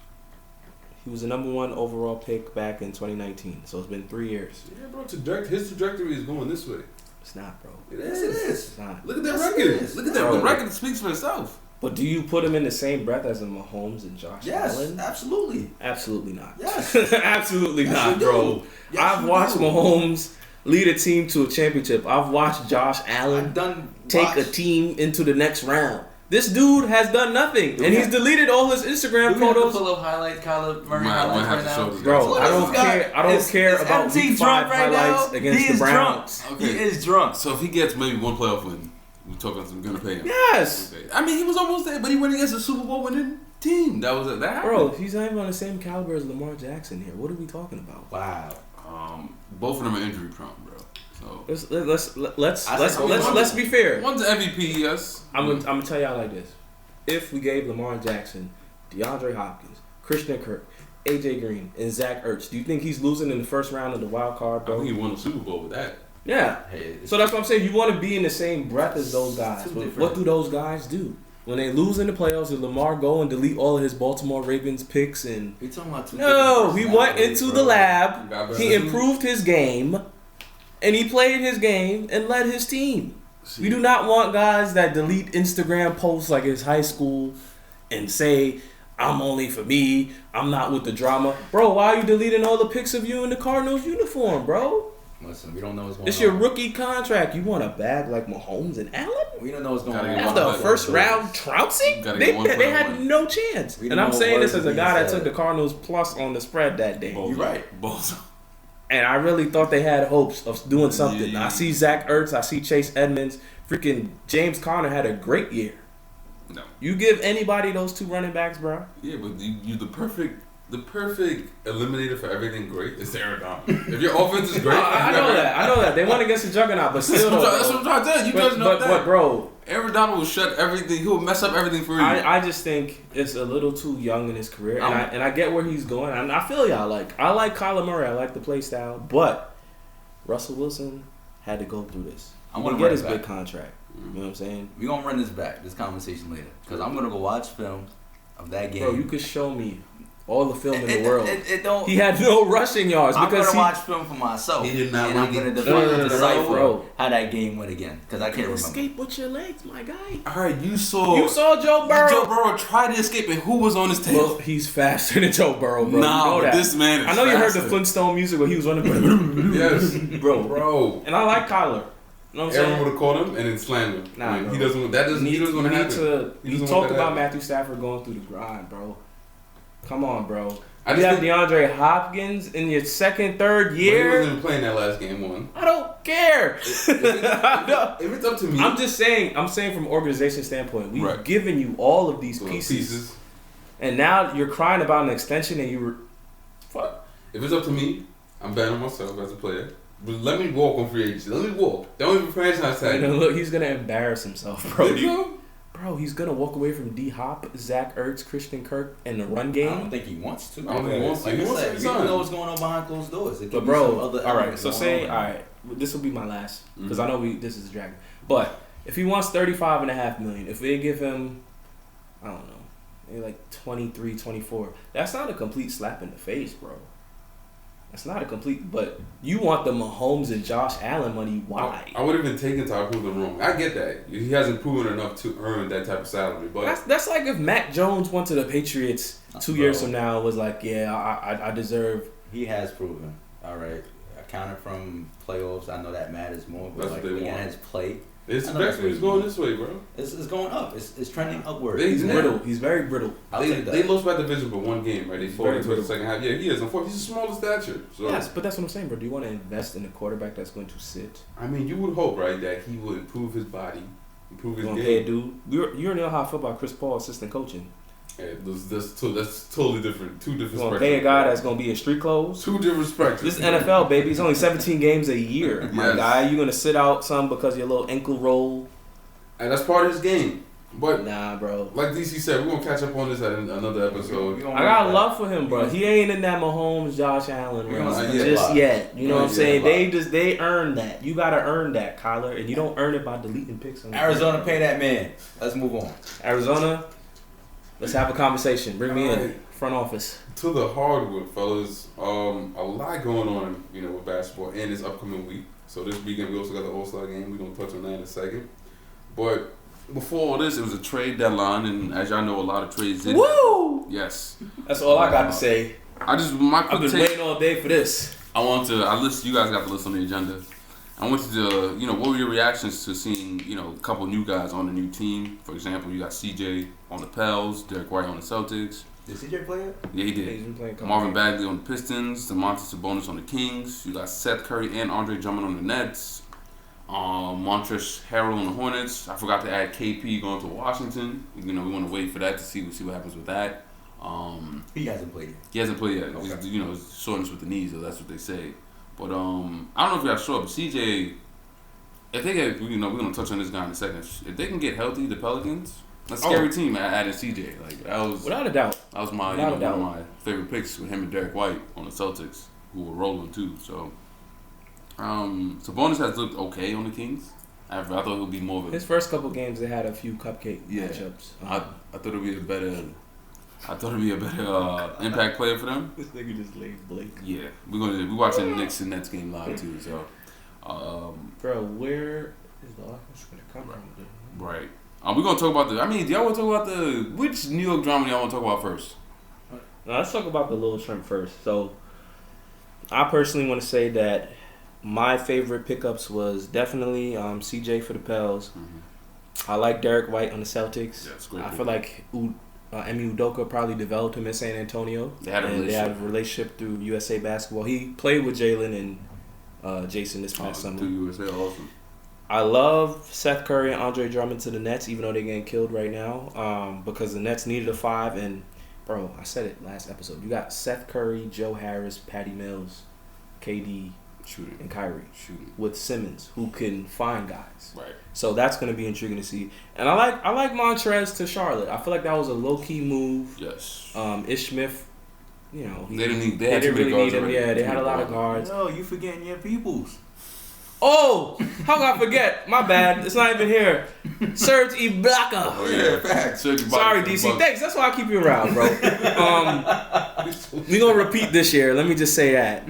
He was the number 1 overall pick back in 2019, so it's been 3 years. Yeah, bro. His trajectory is going this way. It's not, bro. It Yes, is. it is. It's not. Look at that Yes, it record. is. Look at that. Bro. The record speaks for itself. But do you put him in the same breath as a Mahomes and Josh Yes, Allen? absolutely. Absolutely not. Yes. Absolutely Yes, not, you do. bro. Yes, I've you watched do. Mahomes lead a team to a championship. I've watched Josh I've Allen done take a watch. team into the next round. This dude has done nothing, and he's deleted all his Instagram Do we have to photos. pull up highlights, Kyler Murray Might highlights have right to show now? this guy. Bro, Look I at don't this guy. care. I don't care Is about MT week 5 drunk right highlights now? against He the is Browns. drunk. Okay. He is drunk. So if he gets maybe one playoff win, we're talking about gonna pay him. Yes, Okay. I mean, he was almost there, but he went against a Super Bowl winning team. That was it. That happened. bro. He's not even on the same caliber as Lamar Jackson here. What are we talking about? Wow. Both of them are injury prone, bro. So Let's be fair. one's MVP, yes. I'm gonna tell y'all like this: if we gave Lamar Jackson, DeAndre Hopkins, Christian Kirk, AJ Green, and Zach Ertz, do you think he's losing in the first round of the wild card, I bro? think he won a Super Bowl with that. Yeah. Hey, So that's what I'm saying. You want to be in the same breath as those guys. Two But different- what do those guys do? When they lose in the playoffs, did Lamar go and delete all of his Baltimore Ravens picks? And we talking about two no, different he went personalities, into bro. the lab. Got He better. improved his game, and he played his game and led his team. We do not want guys that delete Instagram posts like it's high school and say, I'm only for me, I'm not with the drama. Bro, why are you deleting all the pics of you in the Cardinals uniform, bro? Listen, we don't know what's going It's on. your rookie contract. You want a bag like Mahomes and Allen? We don't know what's going Gotta on. get After one a player. first round trouncing? Gotta They get one player had one. no chance. We And don't I'm know saying this words as a being guy that said. took the Cardinals plus on the spread that day. Bozo. You're right. Bozo. And I really thought they had hopes of doing something. Yeah. I see Zach Ertz. I see Chase Edmonds. Freaking James Conner had a great year. No. You give anybody those 2 running backs, bro. Yeah, but you the perfect eliminator for everything great is Aaron Donald. If your offense is great, I know that. I know that. They went against the juggernaut, but still, though, That's what I'm trying to tell you. You guys know that. but bro, Aaron Donald will shut everything. He will mess up everything for you. I just think it's a little too young in his career, and I get where he's going. And I feel y'all I like Kyler Murray. I like the play style, but Russell Wilson had to go through this. I'm I'm gonna gonna get run his it back. big contract. You know what I'm saying, We're going to run this conversation later. Because I'm going to go watch film of that game. bro? You could show me all the film in the world. It don't. He had no rushing yards I'm because gonna watch film for myself. He did not and I'm want gonna to- decipher bro. how that game went again because I can't remember. escape with your legs, my guy. All right, you saw. You saw Joe Burrow. Joe Burrow tried to escape, and who was on his tail? Well, he's faster than Joe Burrow, bro. Nah, you know but that. this man is I know you heard the faster. Flintstone music where he was running. Yes, bro. And I like Kyler. You know what I'm Everyone saying? would have caught him and then slammed him. Nah, Like, bro. he doesn't. That doesn't. He doesn't want to happen. He We doesn't talked want that about happen. Matthew Stafford going through the grind, bro. Come on, bro. I You just have think DeAndre Hopkins in your second, third but he year. wasn't playing that last game one. I don't care. If it's up to me, I'm just saying. I'm saying from organization standpoint, we've Right. given you all of these little pieces, and now you're crying about an extension, and you were. Fuck. If it's up to me, I'm betting on myself as a player. But let me walk on free agency. Let me walk. Don't even franchise tag. You know, look, he's gonna embarrass himself, bro. Think so? Bro, he's gonna walk away from D Hop, Zach Ertz, Christian Kirk, and the run I game. don't think he wants to. I don't think he wants to. Like He I wants said, to you sign. don't know what's going on behind closed doors. It But could be some bro, other all right. elements So going say, on. all right, this will be my last because Mhm. I know this is a dragon. But if he wants $35.5 million, if they give him, I don't know, maybe like 23, 24, that's not a complete slap in the face, bro. That's not a complete. But you want the Mahomes and Josh Allen money? Why? I would have been taken to prove them wrong. I get that. He hasn't proven enough to earn that type of salary. But That's like if Mac Jones went to the Patriots 2 Bro. years from now and was like, yeah, I deserve. He has proven. All right. Accounted from playoffs, I know that matters more. But That's like what they looking want. at his play, it's I know that's expected what it's he going wants. this way, bro. it's going up. It's trending upward. They- He's Yeah. brittle. He's very brittle. I'll They, take that. they lost by division for one game, right? They fought Very into the good. second half. Yeah, he is. Unfortunately, he's a smaller stature. So Yes, but that's what I'm saying, bro. Do you want to invest in a quarterback that's going to sit? I mean, you would hope, right, that he would improve his body, improve You his want to pay a game. dude? You already know how I feel about Chris Paul assistant coaching. Yeah, that's totally different. Two different. You want to pay a guy that's going to be in street clothes? two different spectrums. This NFL, baby. It's only 17 games a year, my Yes. guy. You going to sit out some because your little ankle roll? And that's part of his game. But Nah, bro. like DC said, we're gonna catch up on this at another episode. I got love for him, bro. He ain't in that Mahomes, Josh Allen We're realm gonna see a just lot. yet. You know what I'm Yeah, saying? a lot. They earned that. You gotta earn that, Kyler, and you don't earn it by deleting picks. On the Arizona, pay that man. Let's move on. Arizona. Let's have a conversation. Bring me in, Alright. front office. To the hardwood, fellas. A lot going on, with basketball and this upcoming week. So this weekend we also got the All-Star game. We're gonna touch on that in a second. But before all this, it was a trade deadline, and as y'all know, a lot of trades did. Woo! Yes. That's all I got to say. My I've quick been take. waiting all day for this. You guys got the list on the agenda. I want you to, what were your reactions to seeing, a couple new guys on the new team? For example, you got CJ on the Pels, Derek White on the Celtics. Did CJ play it? Yeah, he He's did. been playing a couple Marvin games. Bagley on the Pistons, DeMontis Sabonis on the Kings. You got Seth Curry and Andre Drummond on the Nets. Montrezl Harrell on the Hornets. I forgot to add KP going to Washington. We want to wait for that to see what happens with that. He hasn't played it. He hasn't played yet. Okay. He's soreness with the knees, so that's what they say. But I don't know if y'all saw, but CJ, if they get, we're gonna touch on this guy in a second. If they can get healthy, the Pelicans, that's a scary team. Adding CJ, like that was Without a doubt. my Without a one doubt. of my favorite picks with him and Derek White on the Celtics, who were rolling too. So, Sabonis has looked okay on the Kings. I thought it would be more of a. His first couple games, they had a few cupcake Yeah. matchups. I thought it'd be a better. Impact player for them. This nigga just laid Blake. Yeah, we watching the Knicks and Nets game live too. So, Bro, where is the offense gonna come from? Dude? right. We're gonna talk about do y'all want to talk about which New York drama do y'all want to talk about first? Now let's talk about the Little Shrimp first. So, I personally want to say that my favorite pickups was definitely CJ for the Pels. I like Derek White on the Celtics. Yeah, it's a great I pick. feel like Emi Udoka probably developed him in San Antonio. They had a and relationship. They had a relationship through USA Basketball. He played with Jalen and Jason this past summer. To USA also. I love Seth Curry and Andre Drummond to the Nets, even though they're getting killed right now, because the Nets needed a 5. And, bro, I said it last episode. You got Seth Curry, Joe Harris, Patty Mills, KD, Shooting. and Kyrie Shooting. with Simmons, who can find guys. Right. So that's going to be intriguing to see. And I like Montrez to Charlotte. I feel like that was a low-key move. Yes. Ish Smith, they They had too didn't many really guards need him. already. Yeah, they Too had a many lot of guards. guards. No, you forgetting your peoples. Oh, how could I forget? My bad. It's not even here. Serge Ibaka. Oh yeah, facts. Serge Ibaka Sorry, for the DC. Bucks. Thanks. That's why I keep you around, bro. We gonna repeat this year. Let me just say that.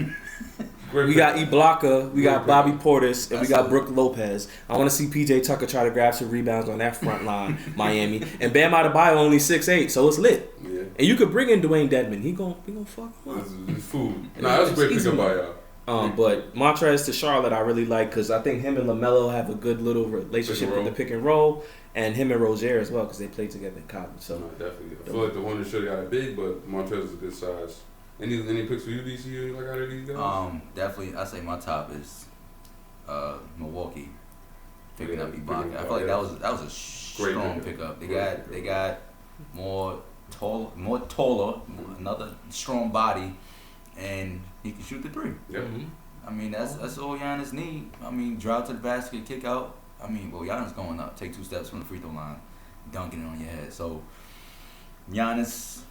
We got Ibaka, we got Bobby Portis, and we got Brook Lopez. I want to see PJ Tucker try to grab some rebounds on that front line, Miami. And Bam Adebayo only 6'8", so it's lit. Yeah. And you could bring in Dwayne Dedman. He gonna fuck him up. It's food. Nah, that's a great Easy pickup by money. y'all. But Montrez to Charlotte, I really like because I think him and LaMelo have a good little relationship with the pick and roll, and him and Rozier as well because they played together in college. So No, definitely. I feel like the Hornets should have got it big, but Montrez is a good size. Any picks for you, DC? You like out of these guys? Definitely. I say my top is Milwaukee picking up Yeah, Ibaka. I feel like that was a strong pickup. They got more taller, another strong body, and he can shoot the three. Yep. I mean, that's all Giannis need. I mean, drive to the basket, kick out. I mean, well, Giannis going up, take 2 steps from the free throw line, dunking it on your head. So, Giannis,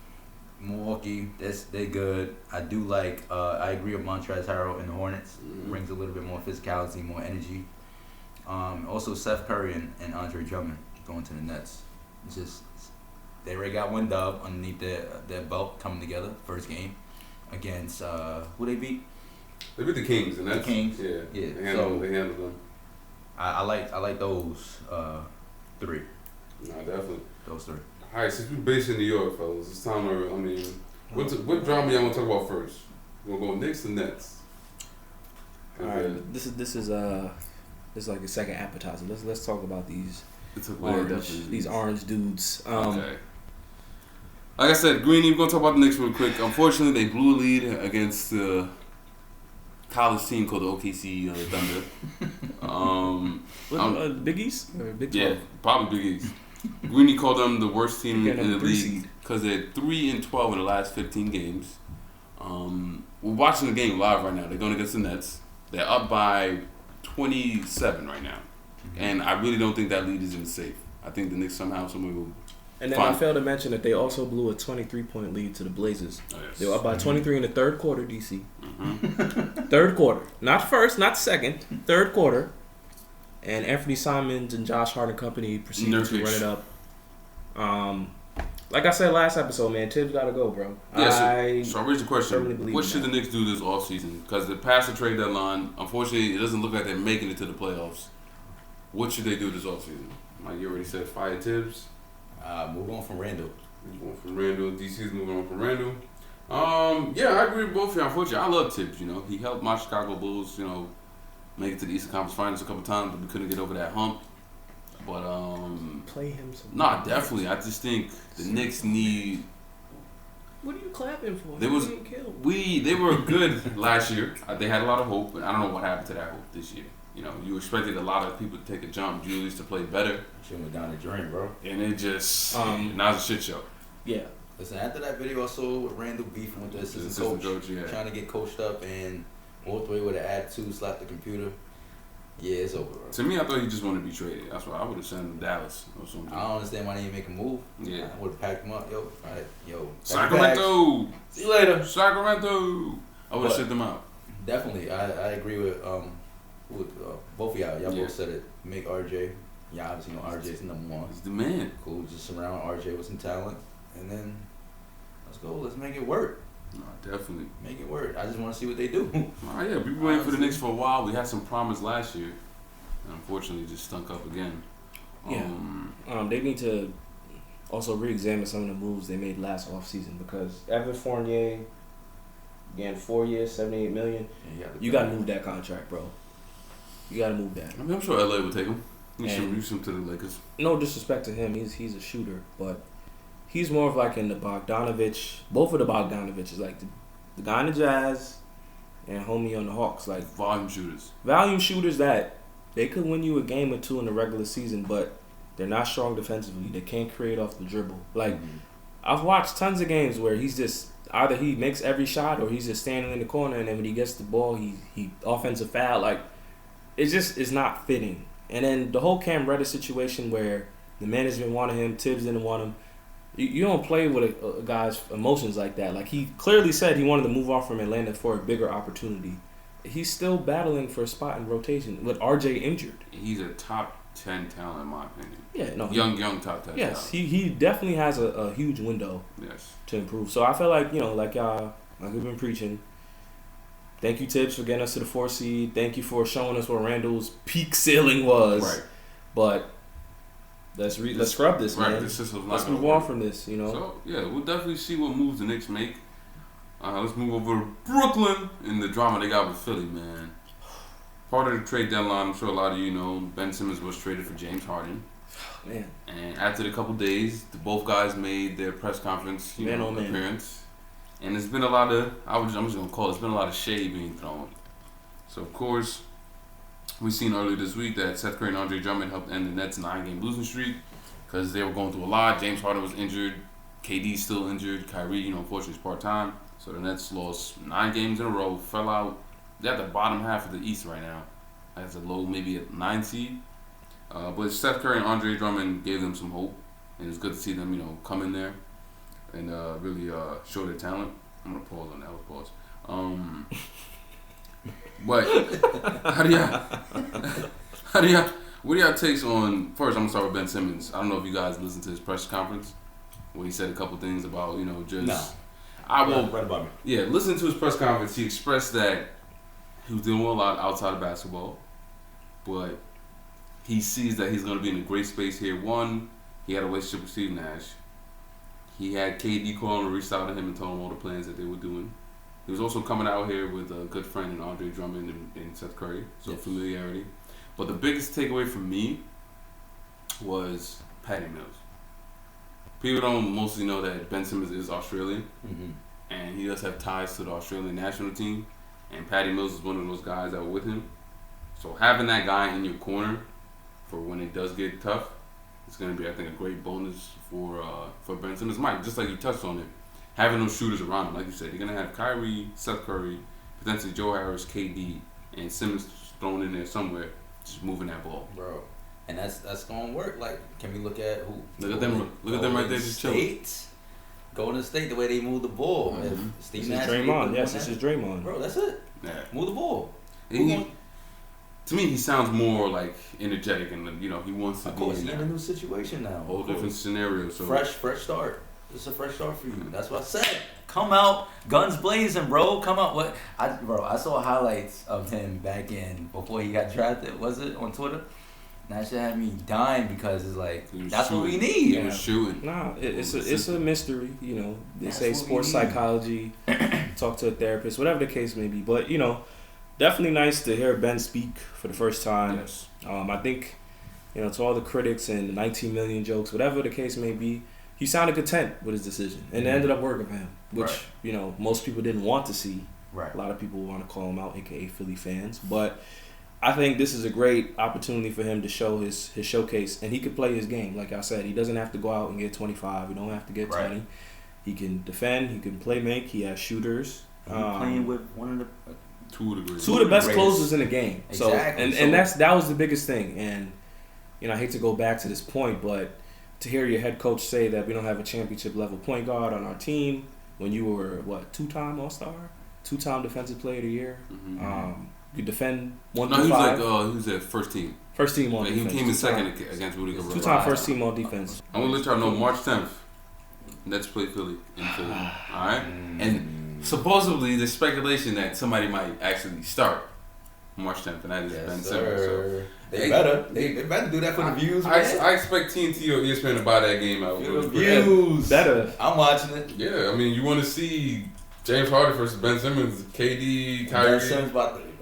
Milwaukee, they good. I do like. I agree with Montrezl Harrell and the Hornets. Brings a little bit more physicality, more energy. Also, Seth Curry and Andre Drummond going to the Nets. It's just they already got one dub underneath their belt coming together. First game against who they beat. They beat the Kings, and that's The Kings? Yeah. Yeah. They handled them. I like those 3. Nah, definitely. Those 3. All right, since we're based in New York, fellas, it's time to. What drama y'all want to talk about first? We'll go Knicks and Nets. all right, this is like a second appetizer. Let's talk about these orange dudes. Okay. Like I said, Greeny, we're gonna talk about the Knicks real quick. Unfortunately, they blew a lead against the college team called the OKC Thunder. Big East or Big 12? Yeah, probably Big East. Greeny called them the worst team They're in getting the a 3 league seed. because they're 3-12 in the last 15 games. We're watching the game live right now. They're going against the Nets. They're up by 27 right now, and I really don't think that lead is even safe. I think the Knicks somehow will. And then I failed to mention that they also blew a 23-point lead to the Blazers. Oh, yes. They were up by 23 in the third quarter, DC. Mm-hmm. Third quarter. Not first, not second. Third quarter. And Anthony Simons and Josh Hart and company proceeded to run it up. Like I said last episode, man, Tibbs got to go, bro. Yeah, so I'll raise the firmly question. believe What in should that. the Knicks do this offseason? Because they're past the trade deadline. Unfortunately, it doesn't look like they're making it to the playoffs. What should they do this offseason? Like you already said, fire Tibbs. Move on from Randall. Moving on from Randall. DC's moving on from Randall. Yeah, I agree with both of you. Unfortunately, I love Tibbs. He helped my Chicago Bulls, make it to the Eastern Conference Finals a couple times, but we couldn't get over that hump. But Play him some. nah, definitely. I just think the Knicks need. What are you clapping for? They was- Getting killed. They were good last year. They had a lot of hope, but I don't know what happened to that hope this year. You expected a lot of people to take a jump, Julius to play better, Shit went down the drain, bro. and it just now it's a shit show. Yeah. Listen, after that video I saw with Randall beefing with the assistant coach, yeah. trying to get coached up and walked away with an attitude, slapped the computer. Yeah, it's over, bro. To me, I thought he just wanted to be traded. That's why I would have sent him to Dallas or something. I don't understand why they didn't make a move. Yeah. I would have packed him up. Yo, pack your bags. Sacramento! See you later. Sacramento! I would have sent them out. Definitely, I agree with both of y'all. Y'all Yeah. both said it. Make RJ. Y'all obviously know RJ's number 1. He's the man. Cool. Just surround RJ with some talent, and then let's go. Let's make it work. No, definitely. Make it work. I just want to see what they do. Oh, yeah, we've been waiting for the Knicks for a while. We had some promise last year, and unfortunately, it just stunk up again. Yeah. They need to also re-examine some of the moves they made last offseason because Evan Fournier, again, 4 years, $78 million. You got to move that contract, bro. You got to move that. I mean, I'm sure LA would take him. We should And- use him to the Lakers. No disrespect to him, he's a shooter, but he's more of like in the Bogdanovich. Both of the Bogdanoviches, like the guy in the Jazz and homie on the Hawks, like Volume shooters. volume shooters that they could win you a game or two in the regular season, but they're not strong defensively. They can't create off the dribble. Like I've watched tons of games where he's just either he makes every shot or he's just standing in the corner, and then when he gets the ball, he offensive foul. Like it just is not fitting. And then the whole Cam Reddish situation where the management wanted him, Tibbs didn't want him. You don't play with a guy's emotions like that. Like he clearly said he wanted to move off from Atlanta for a bigger opportunity. He's still battling for a spot in rotation with RJ injured. He's a top 10 talent, in my opinion. Yeah, no. Young top 10 Yes, talent. he definitely has a huge window Yes. to improve. So I feel like, like y'all, like we've been preaching. Thank you, Tibbs, for getting us to the 4th seed. Thank you for showing us what Randall's peak ceiling was. Right. But let's scrub this, Right. man. The system's not Let's gonna move on work. from this, So, yeah, we'll definitely see what moves the Knicks make. Let's move over to Brooklyn and the drama they got with Philly, man. Part of the trade deadline, I'm sure a lot of you know, Ben Simmons was traded for James Harden. Man, And after the couple days, both guys made their press conference appearance. And there's been a lot of, I'm just going to call it, it's been a lot of shade being thrown. So, of course, we seen earlier this week that Seth Curry and Andre Drummond helped end the Nets' 9-game losing streak because they were going through a lot. James Harden was injured. KD's still injured. Kyrie, unfortunately, is part-time. So the Nets lost 9 games in a row, fell out. They're at the bottom half of the East right now. As a low, maybe a 9 seed. But Steph Curry and Andre Drummond gave them some hope. And it's good to see them, come in there and really show their talent. I'm going to pause on that. But what do y'all takes on, first I'm going to start with Ben Simmons. I don't know if you guys listened to his press conference where he said a couple things about, just... No. Right about me. Yeah, listening to his press conference, he expressed that he was doing a lot outside of basketball, but he sees that he's going to be in a great space here. One, he had a relationship with Steve Nash. He had KD calling and reached out to him and told him all the plans that they were doing. He was also coming out here with a good friend in Andre Drummond and Seth Curry, so Yes. familiarity. But the biggest takeaway for me was Patty Mills. People don't mostly know that Ben Simmons is Australian, Mm-hmm. and he does have ties to the Australian national team. And Patty Mills is one of those guys that were with him. So having that guy in your corner for when it does get tough, it's going to be, I think, a great bonus for Ben Simmons. Mike, just like you touched on it, having those shooters around him, like you said, you're going to have Kyrie, Seth Curry, potentially Joe Harris, KD, and Simmons thrown in there somewhere, just moving that ball. Bro. And that's gonna work. Like, can we look at who? Look at them right there, just chilling. Golden State, the way they move the ball. Mhm. If Steve this is Nash Draymond. Yes, this is Draymond. Bro, that's it. Yeah. Move the ball. To me, he sounds more like energetic, and he wants to Of be course, in he's in a that new situation now. whole different scenario. So Fresh start. It's a fresh start for you. That's what I said. Come out, guns blazing, bro. Come out. I saw highlights of him back in before he got drafted. Was it on Twitter? And that shit had me dying because it's like He was that's what we shooting. need. He was shooting. Nah, it's a mystery. They That's say what sports we need. psychology, talk to a therapist, whatever the case may be. But definitely nice to hear Ben speak for the first time. Yes. I think to all the critics and the 19 million jokes, whatever the case may be, he sounded content with his decision, and it ended up working for him, which most people didn't want to see. Right. A lot of people want to call him out, aka Philly fans, but I think this is a great opportunity for him to show his showcase, and he could play his game. Like I said, he doesn't have to go out and get 25. He don't have to get 20. Right. He can defend. He can play make. He has shooters. Playing with one of the Two of the greatest. Two of the best Greatest. closers in the game. Exactly. So that was the biggest thing. And I hate to go back to this point, but to hear your head coach say that we don't have a championship level point guard on our team when you were 2-time All-Star, 2-time Defensive Player of the Year. Mm-hmm. You defend 1 No, through he was 5. he was at first team. First team on He defense. came in second Two-time- against Rudy Gobert. Two-time first team on defense. I'm gonna let y'all know March 10th. Nets play Philly in Philly. All right, and supposedly there's speculation that somebody might actually start March 10th, and that is Ben Simmons. So. They better. They better do that for the views, I man. expect TNT or ESPN to buy that game out. For the views. Better. I'm watching it. Yeah, I mean, you want to see James Harden versus Ben Simmons, KD, Kyrie. Ben Simmons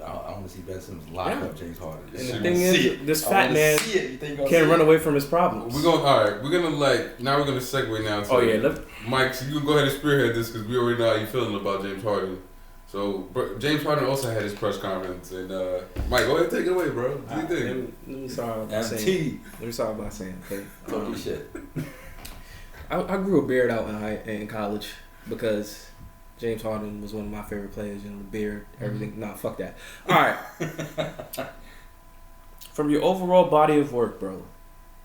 I want to see Ben Simmons lock Yeah. up James Harden. And the See thing it. is, this I fat wanna man see it. You think you're can't gonna run see away from his problems. We're gonna segue now to. Oh yeah, Mike, so you can go ahead and spearhead this because we already know how you feeling about James Harden. So James Harden also had his press conference, and Mike, go ahead and take it away, bro. What do you think? Let me start by it? saying. MT. Let me start by saying. Okay. Talk your shit. I grew a beard out in college because James Harden was one of my favorite players. The beard, everything. Nah, fuck that. All right. From your overall body of work, bro,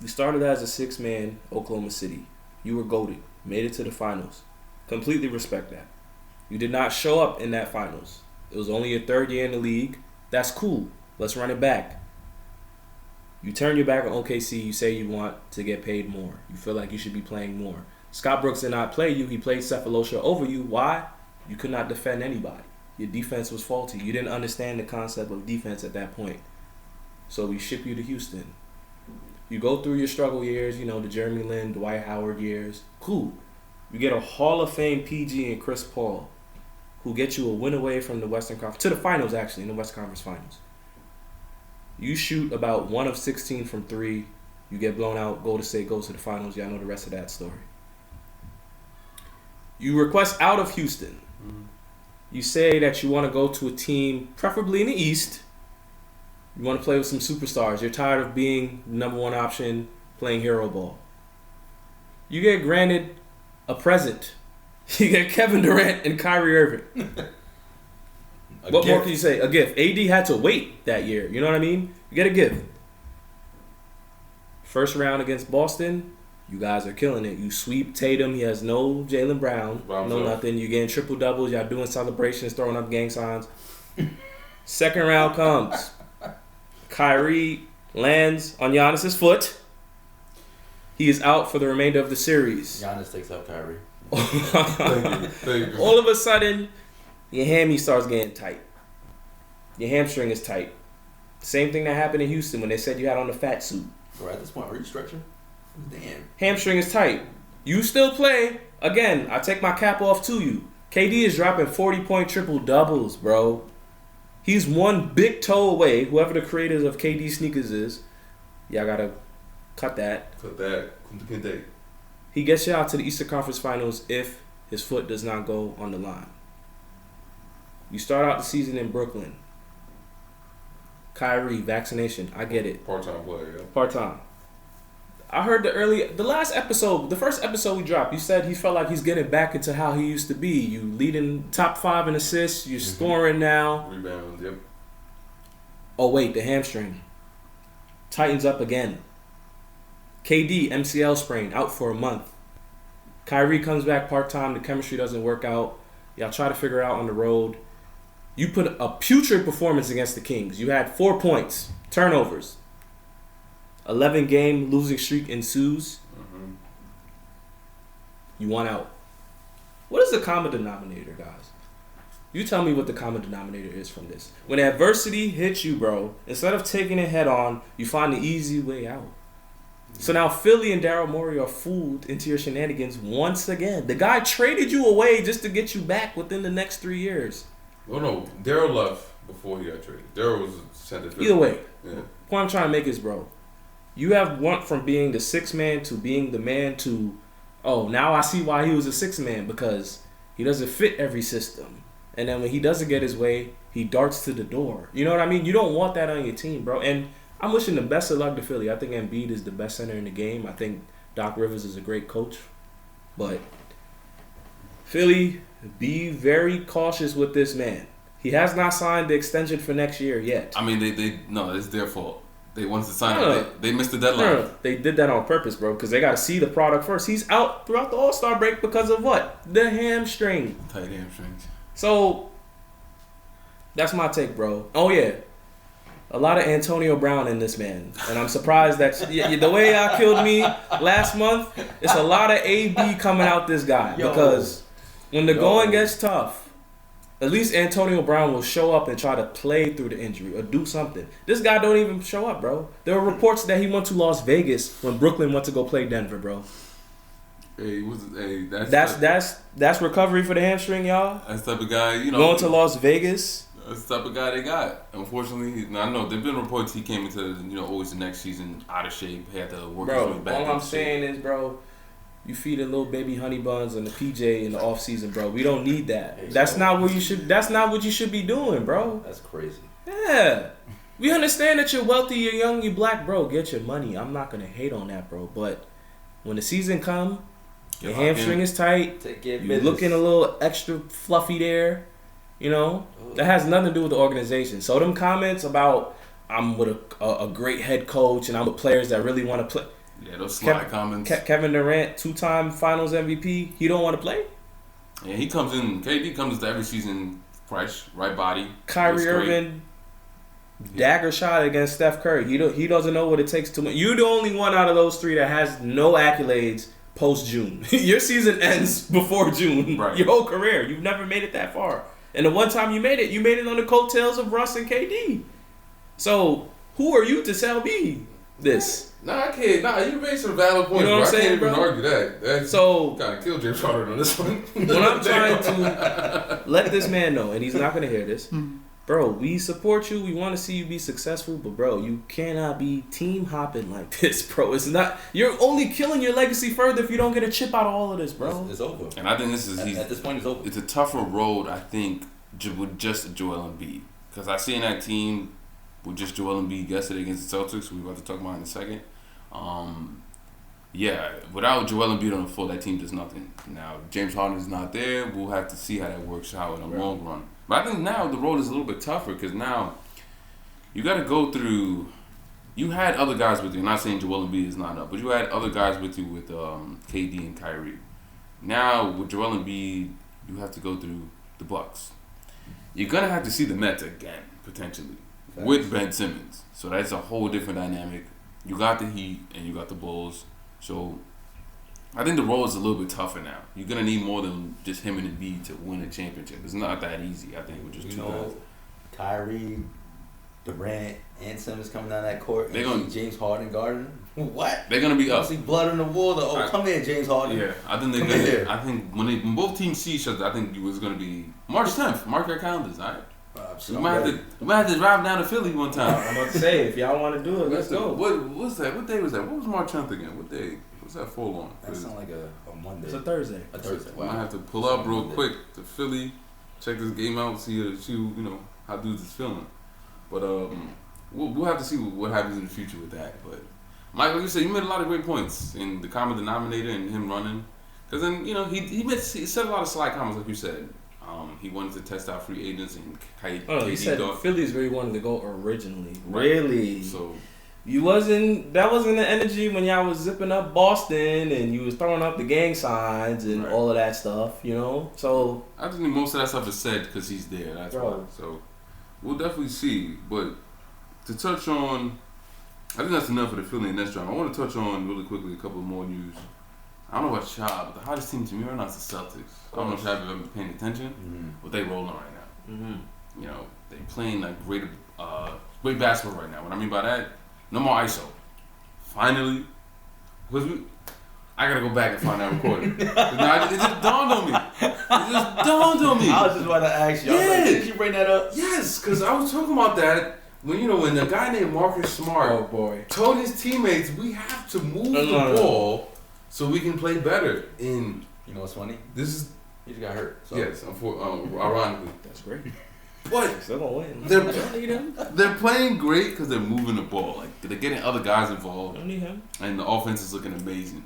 you started as a 6-man Oklahoma City. You were goated, made it to the finals. Completely respect that. You did not show up in that finals. It was only your 3rd year in the league. That's cool. Let's run it back. You turn your back on OKC. You say you want to get paid more. You feel like you should be playing more. Scott Brooks did not play you. He played Cephalosha over you. Why? You could not defend anybody. Your defense was faulty. You didn't understand the concept of defense at that point. So we ship you to Houston. You go through your struggle years, you know, the Jeremy Lin, Dwight Howard years. Cool. You get a Hall of Fame PG and Chris Paul, who get you a win away from the Western Conference, to the finals actually, in the Western Conference Finals. You shoot about 1 of 16 from 3. You get blown out. Golden State goes to the finals. Y'all know the rest of that story. You request out of Houston. You say that you want to go to a team, preferably in the East. You want to play with some superstars. You're tired of being the number one option, playing hero ball. You get granted a present. You get Kevin Durant and Kyrie Irving. What more can you say? A gift. AD had to wait that year. You know what I mean? You get a gift. First round against Boston, you guys are killing it. You sweep Tatum. He has no Jaylen Brown. No nothing. You're getting triple doubles. Y'all doing celebrations, throwing up gang signs. Second round comes. Kyrie lands on Giannis's foot. He is out for the remainder of the series. Giannis takes out Kyrie. Thank you. All of a sudden, your hammy starts getting tight. Your hamstring is tight. Same thing that happened in Houston when they said you had on the fat suit. Bro, at this point, are you stretching? Damn. Hamstring is tight. You still play. Again, I take my cap off to you. KD is dropping 40-point triple-doubles, bro. He's one big toe away. Whoever the creators of KD sneakers is, y'all got to cut that. He gets you out to the Eastern Conference Finals if his foot does not go on the line. You start out the season in Brooklyn. Kyrie, vaccination. I get it. Part-time player, yeah. Part-time. I heard the first episode we dropped, you said he felt like he's getting back into how he used to be. You leading top 5 in assists. You're scoring now. Rebounds, yep. Oh, wait, the hamstring. Tightens up again. KD, MCL sprain, out for a month. Kyrie comes back part-time. The chemistry doesn't work out. Y'all try to figure it out on the road. You put a putrid performance against the Kings. You had 4 points, turnovers. 11-game losing streak ensues. You want out. What is the common denominator, guys? You tell me what the common denominator is from this. When adversity hits you, bro, instead of taking it head on, you find the easy way out. So now Philly and Daryl Morey are fooled into your shenanigans once again. The guy traded you away just to get you back within the next 3 years. Oh no, Daryl left before he got traded. Daryl was sent to Either way, yeah. Point I'm trying to make is, bro, you have went from being the 6th man to being the man to, oh, now I see why he was a 6th man, because he doesn't fit every system. And then when he doesn't get his way, he darts to the door. You know what I mean? You don't want that on your team, bro. And I'm wishing the best of luck to Philly. I think Embiid is the best center in the game. I think Doc Rivers is a great coach. But Philly, be very cautious with this man. He has not signed the extension for next year yet. I mean, no, it's their fault. They wanted to sign No. it. They missed the deadline. No, they did that on purpose, bro, because they got to see the product first. He's out throughout the All-Star break because of what? The hamstring. Tight hamstrings. So, that's my take, bro. Oh, yeah. A lot of Antonio Brown in this man. And I'm surprised that the way y'all killed me last month, it's a lot of AB coming out this guy. Because when the going gets tough, at least Antonio Brown will show up and try to play through the injury or do something. This guy don't even show up, bro. There were reports that he went to Las Vegas when Brooklyn went to go play Denver, bro. That's recovery for the hamstring, y'all. That's the type of guy, you know. Going to Las Vegas. That's the type of guy they got. Unfortunately, I know there've been reports he came into, always the next season out of shape. He had to work his way back. All I'm saying is, bro, you feeding little baby honey buns and the PJ in the off season, bro. We don't need that. Hey, that's not what you should be doing, bro. That's crazy. Yeah. We understand that you're wealthy, you're young, you're black, bro. Get your money. I'm not gonna hate on that, bro. But when the season come, your hamstring is tight. You're looking a little extra fluffy there. That has nothing to do with the organization. So them comments about I'm with a great head coach and I'm with players that really want to play. Yeah, those sly comments. Kevin Durant, 2-time Finals MVP. He don't want to play. Yeah, he comes in. KD comes into every season fresh, right body. Kyrie Irving, Dagger shot against Steph Curry. He doesn't know what it takes to win. You're the only one out of those three that has no accolades post June. Your season ends before June. Right. Your whole career, you've never made it that far. And the one time you made it on the coattails of Russ and KD. So who are you to tell me this? Nah, I can't. Nah, you made some valid points. You know what I'm bro. I saying, can't even bro? argue that. So Kind of killed James Harden on this one. when I'm trying to let this man know, and he's not gonna hear this, bro, we support you. We want to see you be successful, but bro, you cannot be team hopping like this, bro. It's not. You're only killing your legacy further if you don't get a chip out of all of this, bro. It's over. And I think this is At this point, it's over. It's a tougher road, I think, with just Joel Embiid, because I seen that team with just Joel Embiid yesterday against the Celtics. We're about to talk about in a second. Yeah, without Joel Embiid on the floor, that team does nothing. Now, James Harden is not there. We'll have to see how that works out in the long run. But I think now the road is a little bit tougher because now you got to go through. You had other guys with you. I'm not saying Joel Embiid is not up, but you had other guys with you with KD and Kyrie. Now with Joel Embiid, you have to go through the Bucks. You're gonna have to see the Mets again potentially with Ben Simmons. So that's a whole different dynamic. You got the Heat and you got the Bulls. So I think the road is a little bit tougher now. You're gonna need more than just him and Embiid to win a championship. It's not that easy. I think with just two guys. Kyrie, Durant, and Simmons coming down that court. And They're gonna- James Harden guarding. What? They're gonna be I up. see blood in the water. Oh, come here, James Harden. Yeah, I think they're Come gonna. here. I think when both teams see each other, I think it was gonna be March 10th. Mark your calendars, all right? We might have to drive down to Philly one time. I'm about to say, if y'all want to do it, let's go. What's that? What day was that? What was March 10th again? What day? What's that fall on? That sounds like a Monday. It's a Thursday. A Thursday. I might have to pull up real quick to Philly, check this game out, see how dudes is feeling. But we'll have to see what happens in the future with that. But Mike, like you said, you made a lot of great points in the common denominator and him running. Because then he said a lot of sly comments, like you said. He wanted to test out free agents and He said Phillies where he wanted to go originally. Right. Really? So That wasn't the energy when y'all was zipping up Boston and you was throwing up the gang signs and Right. all of that stuff, you know? So I think most of that stuff is said because he's there. That's why. Bro. So we'll definitely see. But to touch on, I think that's enough for the Philly and Nets drama. I want to touch on really quickly a couple more news. I don't know about y'all, but the hottest team to me right now is the Celtics. I don't know if y'all have ever been paying attention, but they rolling right now. You know, they playing like great basketball right now. What I mean by that, no more ISO. Finally, I gotta go back and find that recording. It just dawned on me. I was just about to ask you. I was like, Yeah. did you bring that up? Yes, because I was talking about that when a guy named Marcus Smart boy. told his teammates we have to move No. the ball so we can play better. And You know what's funny? this is He just got hurt. So. yes, ironically, That's great. but Still gonna win. They're- Don't need him. they're playing great because they're moving the ball. Like they're getting other guys involved, Don't need him. and the offense is looking amazing.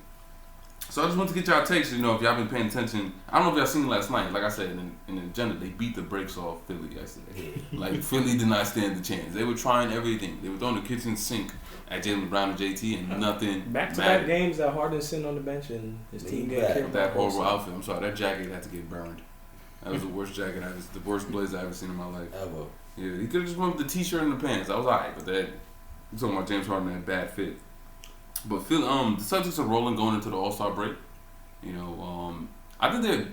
So I just want to get y'all takes. You know, if y'all been paying attention, I don't know if y'all seen last night. Like I said in the agenda, they beat the brakes off Philly yesterday. Like Philly did not stand a chance. They were trying everything. They were throwing the kitchen sink at Jaylen Brown and JT, and nothing Back-to-back mattered. games that Harden sitting on the bench and his team Lean getting back. killed. That horrible outfit. I'm sorry, that jacket had to get burned. That was the worst jacket the worst blazer I've ever seen in my life. Ever. Yeah, he could have just went with the t-shirt and the pants. I was alright, but that I'm talking about James Harden, that bad fit. But Phil, the Celtics are rolling going into the All-Star break. You know, I think they're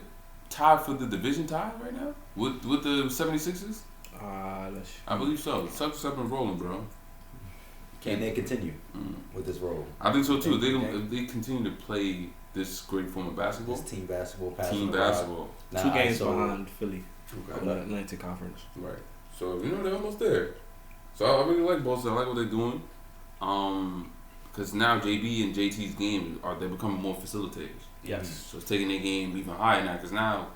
tied for the division tie right now with the 76ers. I believe so. The Celtics have been rolling, bro. Can they continue with this role? I think so too. Okay. If they continue to play this great form of basketball, This team basketball, team basketball, Two games behind Philly okay. in the Atlantic Conference. Right. So they're almost there. So I really like Boston. I like what they're doing. Because now JB and JT's game they're becoming more facilitators. Yes. So it's taking their game even higher now. Because now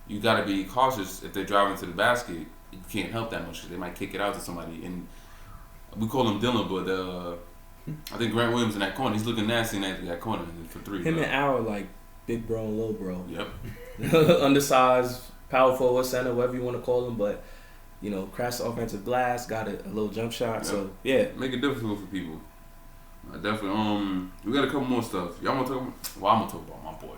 you got to be cautious if they're driving to the basket. You can't help that much because they might kick it out to somebody. And we call him Dylan, but I think Grant Williams in that corner. He's looking nasty in that corner for three. Him and Al are like big bro and little bro. Yep. Undersized, power forward, center, whatever you want to call him, but you know, crashed the offensive glass, got a little jump shot. Yeah. So yeah, Make it difficult for people. Definitely. We got a couple more stuff. Y'all want to talk about? Well, I'm gonna talk about my boy.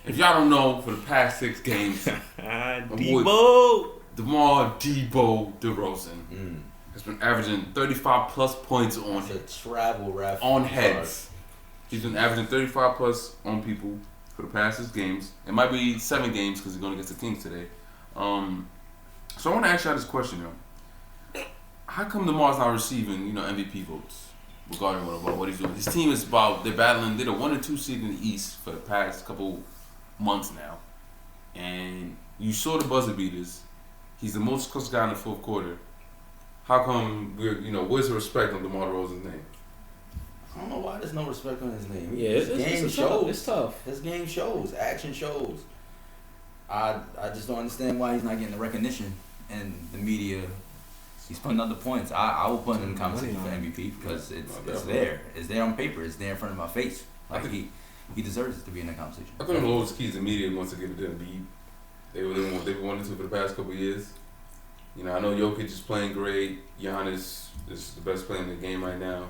If y'all don't know, for the past 6 games, Debo. DeMar DeRozan has been averaging 35 plus points It's a travel ref. on heads. He's been averaging 35 plus on people for the past 6 games. It might be 7 games because he's going against the Kings today. So I want to ask y'all this question, yo. How come DeMar's not receiving, MVP votes regarding what he's doing? His team is they're battling. They're the 1 and 2 seed in the East for the past couple months now, and you saw the buzzer beaters. He's the most clutch guy in the fourth quarter. How come where's the respect on DeMar DeRozan's name? I don't know why there's no respect on his name. Yeah, his game it's shows. tough. It's tough. His game shows. Action shows. I just don't understand why he's not getting the recognition and the media. He's putting up the points. I will put him in the conversation for MVP because it's there. It's there on paper. It's there in front of my face. Like he deserves to be in the conversation. I think the lowest keys the media wants to give it to Embiid. They've wanted to for the past couple of years. I know Jokic is playing great. Giannis is the best player in the game right now.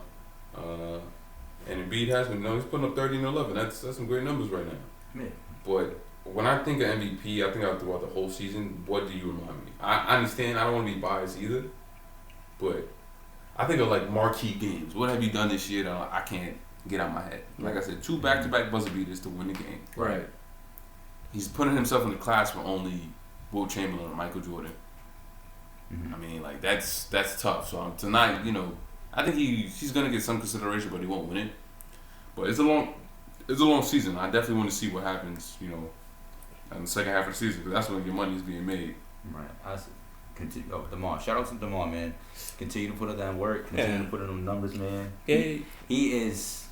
And Embiid has been, he's putting up 30 and 11. That's some great numbers right now. Yeah. But when I think of MVP, I think of throughout the whole season. What do you remind me? I understand. I don't want to be biased either. But I think of like marquee games. What have you done this year that I can't get out of my head? Like I said, 2 back-to-back buzzer beaters to win the game. Right. He's putting himself in the class with only Wilt Chamberlain or Michael Jordan. Mm-hmm. I mean, like that's tough. So tonight, I think he's gonna get some consideration, but he won't win it. But it's a long season. I definitely want to see what happens, in the second half of the season because that's when your money is being made. Right. DeMar. Shout out to DeMar, man. Continue to put in that work. Continue to put in them numbers, man. Yeah. He is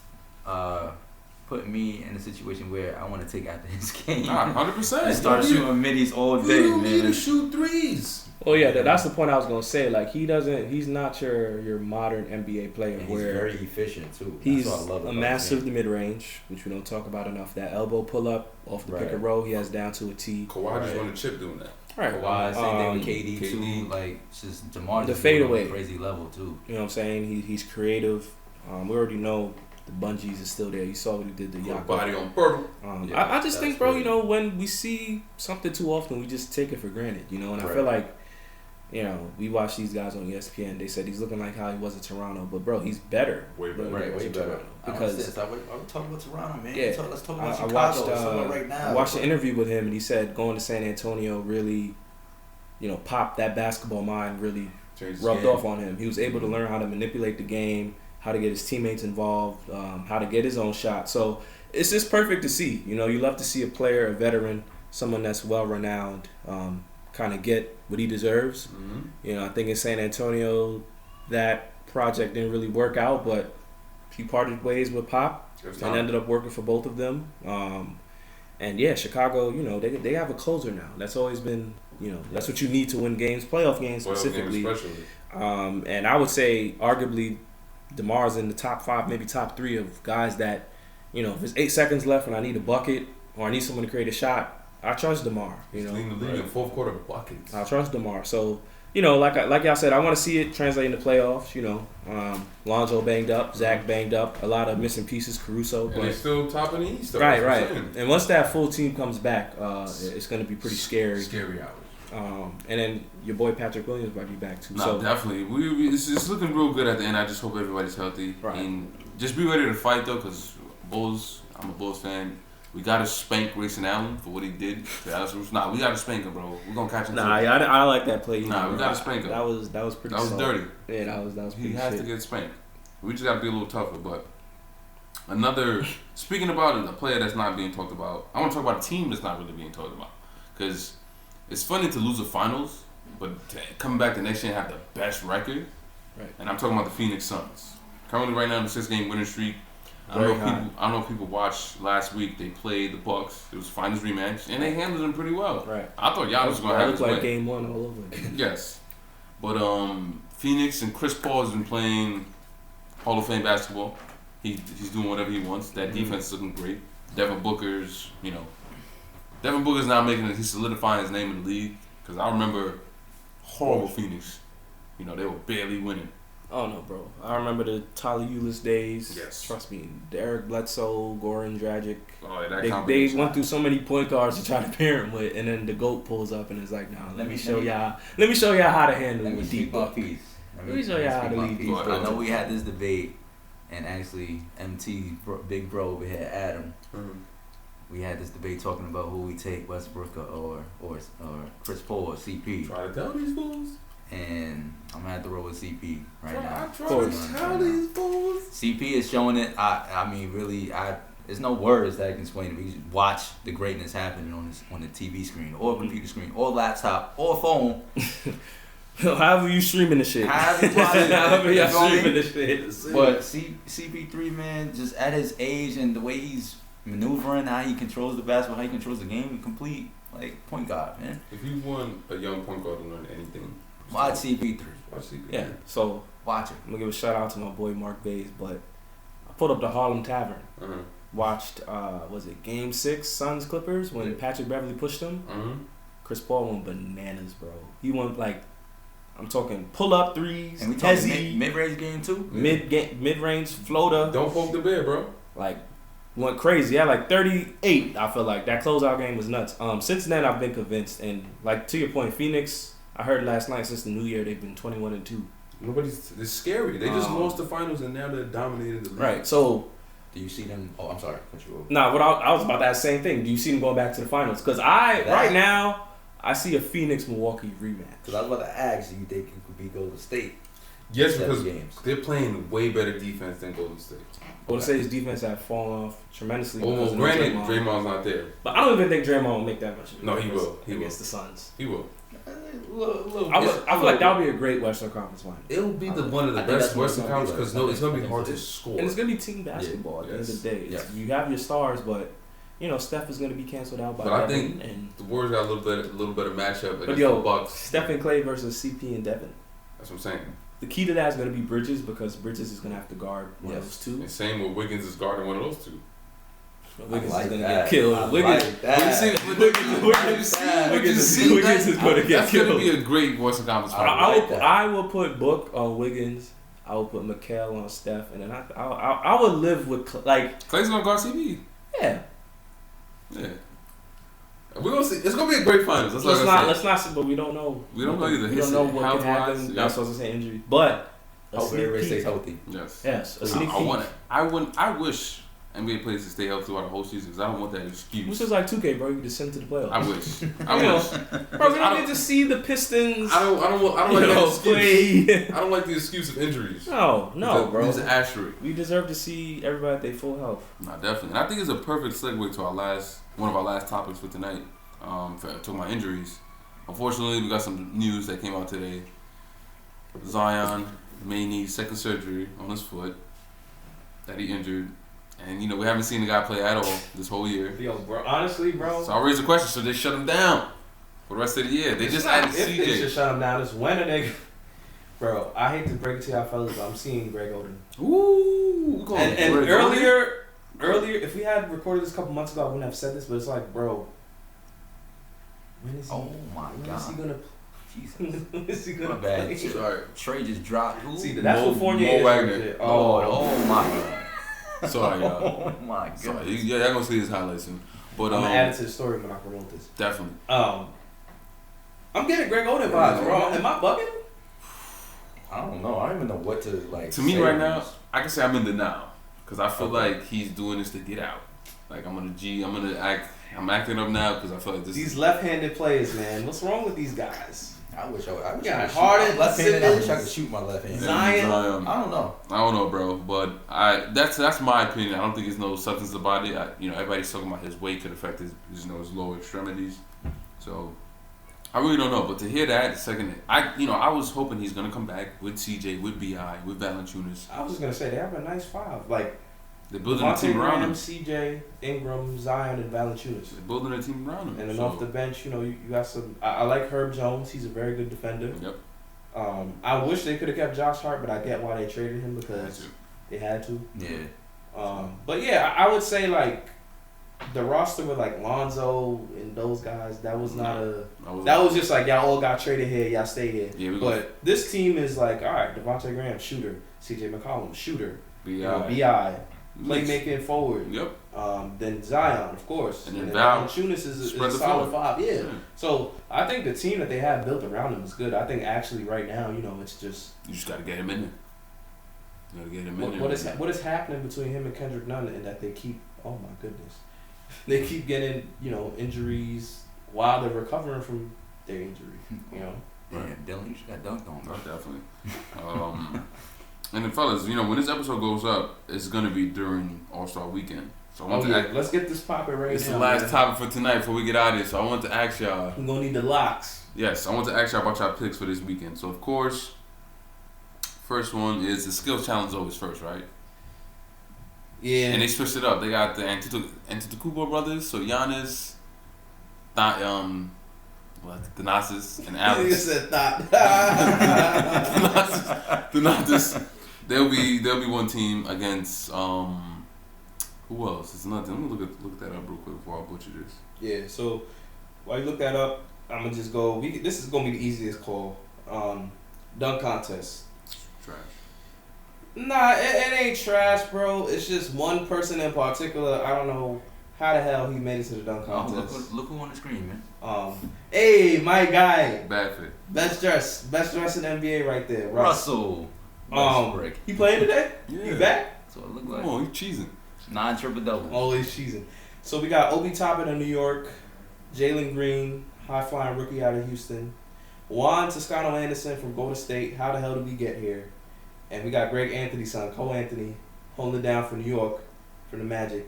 putting me in a situation where I want to take after his game. 100%. And start shooting middies all day, You don't need to man. shoot threes. Oh yeah, that's the point I was gonna say. Like he's not your modern NBA player And he's where very efficient too. he's That's what I love a about master of him. the mid range, which we don't talk about enough. That elbow pull up off the pick Right. and roll, he has down to a T. Kawhi just won a chip doing that. Right. Kawhi, same thing with KD, KD. too. Like, it's just DeMar The just going on a fadeaway. crazy level too. You know what I'm saying? He's creative. We already know the bungees is still there. You saw what he did to Put a Jakob. body on purple. Yeah, I just think, that's bro, crazy. when we see something too often, we just take it for granted, and I Right. feel like, we watch these guys on ESPN. They said he's looking like how he was at Toronto, but bro, he's better. Way better. than Right, he was way at better. Toronto. I Because are we talking about Toronto, man? Yeah. Let's talk about I Chicago. watched Let's talk about right now. I watched an interview with him, and he said going to San Antonio really, popped that basketball mind really Changed rubbed the game. off on him. He was able to learn how to manipulate the game, how to get his teammates involved, how to get his own shot. So it's just perfect to see. You love to see a player, a veteran, someone that's well renowned, kind of get what he deserves. Mhm. I think in San Antonio, that project didn't really work out, but he parted ways with Pop It was and time. ended up working for both of them. And yeah, Chicago, they have a closer now. That's always been, that's what you need to win games, playoff games Playoff game specifically. especially. And I would say, arguably, DeMar's in the top 5, maybe top 3 of guys that, if there's 8 seconds left and I need a bucket or I need someone to create a shot, I trust DeMar. He's leading the league in fourth quarter buckets. I trust DeMar. So, like y'all said, I want to see it translate into playoffs. Lonzo banged up, Zach banged up, a lot of missing pieces, Caruso. And they're But still top in the East. Though, right. that's what I'm saying. And once that full team comes back, it's going to be pretty scary. Scary hours. And then your boy Patrick Williams might be back too. No, So definitely. It's looking real good at the end. I just hope everybody's healthy. Right. And just be ready to fight, though, because Bulls, I'm a Bulls fan. We got to spank Grayson Allen for what he did to us. Nah, we got to spank him, bro. We're going to catch him. I like that play. Nah, we gotta spank him. That was pretty. That was solid. dirty. Yeah, that was He pretty. has shit. to get spanked. We just got to be a little tougher. But speaking about it, a player that's not being talked about, I want to talk about a team that's not really being talked about. Because it's funny to lose the finals, but to come back the next year and have the best record. Right. And I'm talking about the Phoenix Suns. Currently, right now, in the 6-game winning streak. I Very don't know if people watched last week. They played the Bucks. It was finals rematch, and they handled them pretty well. Right. I thought Giannis was gonna have It his looked like way. game 1 all over again. Yes, but Phoenix and Chris Paul has been playing Hall of Fame basketball. He's doing whatever he wants. That defense is looking great. Devin Booker's now making it. He's solidifying his name in the league. Because I remember horrible Phoenix. They were barely winning. Oh no, bro! I remember the Tyler Ulis days. Yes. Trust me, Derek Bledsoe, Goran Dragic. Oh, yeah, that They combination. went through so many point guards to try to pair him with, and then the GOAT pulls up and is like, "Nah, let me show y'all how to handle Let it me with speak deep my buck." piece. Let me show you how to lead these I boys. know we had this debate, and actually, Big Bro over here, Adam. We had this debate talking about who we take, Westbrook or Chris Paul or CP. Try to tell these fools. And I'm gonna have to roll with CP right now. I try to tell these fools. CP is showing it. I mean, really, there's no words that I can explain it. You just watch the greatness happening on the TV screen or computer screen or laptop or phone. However you streaming the shit. However you watch it. However you You feel me? streaming the shit. But CP3, man, just at his age and the way he's maneuvering, how he controls the basketball, how he controls the game, complete like point guard, man. If you want a young point guard to learn anything, Watch CP3. watch CP. Yeah, so Watch it. I'm gonna give a shout out to my boy Mark Bays, but I pulled up the Harlem Tavern. Uh-huh. Watched, was it Game 6 Suns Clippers when Yeah. Patrick Beverly pushed them? Uh-huh. Chris Paul went bananas, bro. He went like, I'm talking pull up threes, And we talking hezzy, mid-range game too. mid range floater, Don't poke the bear, bro. like went crazy. Yeah, like 38. I feel like that closeout game was nuts. Since then I've been convinced, and like to your point, Phoenix. I heard last night since the new year they've been 21-2. It's scary. They just Um, lost the finals and now they're dominating the league. Right. So Do you see them? Oh, I'm sorry. Cut you off. nah, what I was about to ask the same thing. Do you see them going back to the finals? Because right now I see a Phoenix Milwaukee rematch. Because I was about to ask you, think it could be Golden State? Yes, 7 because games. they're playing way better defense than Golden State. Golden State's defense had fallen off tremendously. Well, because of granted, Draymond. Draymond's not there. But I don't even think Draymond will make that much of a No, he difference will. He against the Suns. He will. I feel like that would be a great Western Conference final. It'll be one of the I think best that's what Western it's gonna be Conference like. because it's going to be I hard think to so. score. And it's gonna be team basketball at the end of the day. It's- You have your stars, but you know Steph is gonna be canceled out by. But I Devin, think and the Warriors got a little better matchup against yo, the Bucks. Steph and Clay versus CP and Devin. That's what I'm saying. The key to that is gonna be Bridges because Bridges is gonna have to guard one of those two. And same with Wiggins is guarding one of those two. Wiggins like is gonna that. get killed. I Wiggins, like that. Wiggins is gonna get That's going to killed. be a great Western Conference I final. like that. I will put Book on Wiggins. I will put Mikal on Steph, and then I would live with like Clay's going to guard CB. yeah. Yeah. We're gonna see. It's gonna be a great finals. That's Let's not. But we don't know. We don't know either. We don't know what can Health-wise, happen. yeah. That's what I was saying. Injury, but a Hope sneak everybody stays peek. healthy. Yes. Yes, a I sneak peek. want it. I wish NBA players to stay healthy throughout the whole season because I don't want that excuse. Which is like 2K, bro. You just send it to the playoffs. I wish. You I know, wish. bro, we I don't need to see the Pistons. I don't you like that know, excuse. play. I don't like the excuse of injuries. No, bro. It's an asterisk. We deserve to see everybody at their full health. No, definitely. And I think it's a perfect segue to one of our last topics for tonight. For talking about injuries. Unfortunately, we got some news that came out today. Zion may need second surgery on his foot that he injured. And, you know, we haven't seen the guy play at all this whole year. Yo, bro, honestly, bro. So I'll raise the question, should they shut him down for the rest of the year? They just added If they should CJ. shut him down, it's when are they? Bro, I hate to break it to y'all fellas, but I'm seeing Greg Oden. Ooh. we going And Greg earlier, if we had recorded this a couple months ago, I wouldn't have said this, but it's like, bro, when is he? Oh my when is he God. gonna? Jesus. When is he My gonna bad. play? Sorry. Trey just dropped. Ooh. See, that's what Fournier Mo is. Wagner. Right there. Lord, Oh, oh my God. Sorry, y'all. Oh my God. Sorry. Yeah, y'all gonna see his highlights soon. But I'm gonna add it to the story when I promote this. definitely. I'm getting Greg Oden vibes, bro. Am I bugging? I don't know. I don't even know what to like. To me say right on now, this. I can say I'm in denial because I feel Okay. like he's doing this to get out. Like I'm acting up now because I feel like this. These left-handed players, man. What's wrong with these guys? I wish I Yeah, could shoot. Harden, I'm left-handed. I wish I Simmons, could shoot my left hand. Zion. I don't know. I don't know, bro, but that's my opinion. I don't think there's no substance about it. Everybody's talking about his weight could affect his lower extremities. So I really don't know. But to hear that second, I was hoping he's gonna come back with CJ, with Bi, with Valanciunas. I was gonna say they have a nice five, like They're building a Devontae team around Graham, him. CJ, Ingram, Zion, and Valanciunas. They're building a team around him. And then So, off the bench, you got some. I like Herb Jones. He's a very good defender. Yep. I wish they could have kept Josh Hart, but I get why they traded him because they had to. Yeah. But yeah, I would say like the roster with like Lonzo and those guys. That was not a. That was just like y'all all got traded here. Y'all stay here. Yeah, But this team is like, all right, Devontae Graham, shooter. CJ McCollum, shooter. Bi. Bi. playmaking forward. Yep. Then Zion, of course. And then Valanciunas is spread a the solid floor. 5. Yeah. Yeah. So I think the team that they have built around him is good. I think actually right now, it's just You just gotta get him in there. You gotta get him in what there. what is happening between him and Kendrick Nunn, and that they keep. Oh my goodness, they keep getting injuries while they're recovering from their injury. Damn, Dylan, you just got dunked on, bro. Oh, definitely. And then fellas, when this episode goes up, it's gonna be during All-Star Weekend. So I want to ask, Let's get this popping right it's now. the last man. topic for tonight before we get out of here. So I want to ask y'all. We're gonna need the locks. Yes, I want to ask y'all about y'all picks for this weekend. So of course, first one is the skills challenge always first, right? Yeah. And they switched it up. They got the Antetokounmpo brothers, so Giannis, Thanasis, and You Alex. said thought. Thanasis. They'll be one team against who else? It's nothing. Let me look that up real quick before I butcher this. Yeah. So while you look that up, I'm gonna just go. This is gonna be the easiest call. Dunk contest. Trash. Nah, it ain't trash, bro. It's just one person in particular. I don't know how the hell he made it to the dunk Oh, contest. look who on the screen, man. Hey, my guy, Bad fit. best dress in the NBA right there, Russell. Westbrook. He playing today? Yeah. You back? That's what it look Come like. on, you cheesing. 9 triple doubles. Always cheesing. So we got Obi Toppin of New York, Jalen Green, high flying rookie out of Houston, Juan Toscano Anderson from Golden State. How the hell did we get here? And we got Greg Anthony's son, Cole Anthony, holding it down for New York, for the Magic.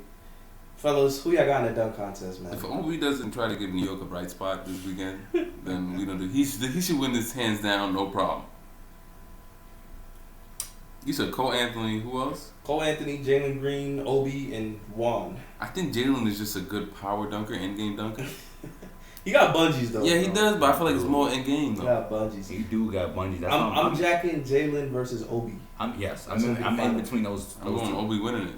Fellas, who y'all got in the dunk contest, man? If Obi doesn't try to give New York a bright spot this weekend, then we don't do. He should win this hands down, no problem. You said Cole Anthony. Who else? Cole Anthony, Jalen Green, Obi, and Juan. I think Jalen is just a good power dunker, in-game dunker. He got bungees though. Yeah, he bro. does, but I feel like it's more in-game He though. got bungees. You do got bungees. That's I'm jacking Jalen versus Obi. I'm That's in gonna be fun. between those I'm going two. Obi winning it.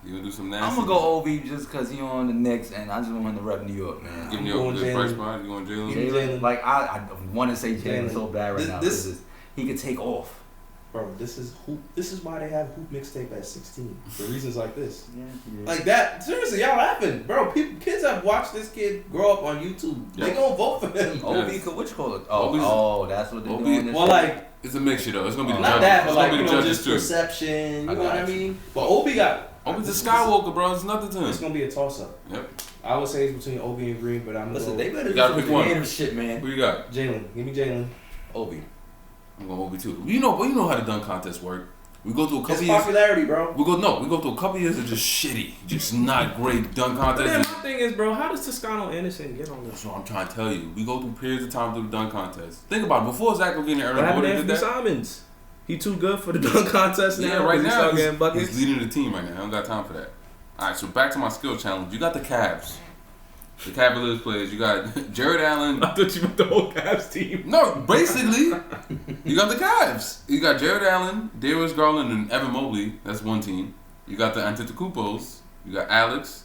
You gonna do some nasty? I'm gonna go Obi just because he on the Knicks and I just want him to rep New York, man. Give I'm New York a going good bright Jalen. spot. You going Jalen? Jalen. Like I want to say Jalen Jalen. so bad right now. This- This he could take off. Bro, this is why they have hoop mixtape at 16 for reasons like this. Yeah. Like that. Seriously, y'all laughing, bro. Kids have watched this kid grow up on YouTube. Yeah. They gonna vote for him. Obi, what you call it? Obi's- That's what they're Obi- doing. this Well, year? like It's a mixture though. It's gonna be the not judges. that, but It's like gonna be the judges just too. perception. You I know what I got you. mean? But Obi got. Obi's a Skywalker, bro. It's nothing to It's him. gonna be a toss up. Yep. I would say it's between Obi and Green, but I'm Listen, gonna they go better do gotta some pick one. creative shit, man. Who you got? Jalen. Give me Jalen. Obi. I'm going Obi too. You know how the dunk contest work. We go through a couple His years. popularity, bro. We go through a couple years of just shitty, just not great dunk But then contests. my thing is, bro, how does Toscano Anderson get on this? That's what I'm trying to tell you. We go through periods of time through the dunk contest. Think about it. Before Zach LaVine and What Aaron happened to Gordon did Anthony that. Simons? He too good for the dunk contest now? Yeah, right He now start getting buckets? he's leading the team right now. I don't got time for that. All right, so back to my skill challenge. You got the Cavs, the Cavaliers players. You got Jared Allen. I thought you meant the whole Cavs team. No, basically, you got the Cavs. You got Jared Allen, Darius Garland, and Evan Mobley. That's one team. You got the Antetokounmpos. You got Alex.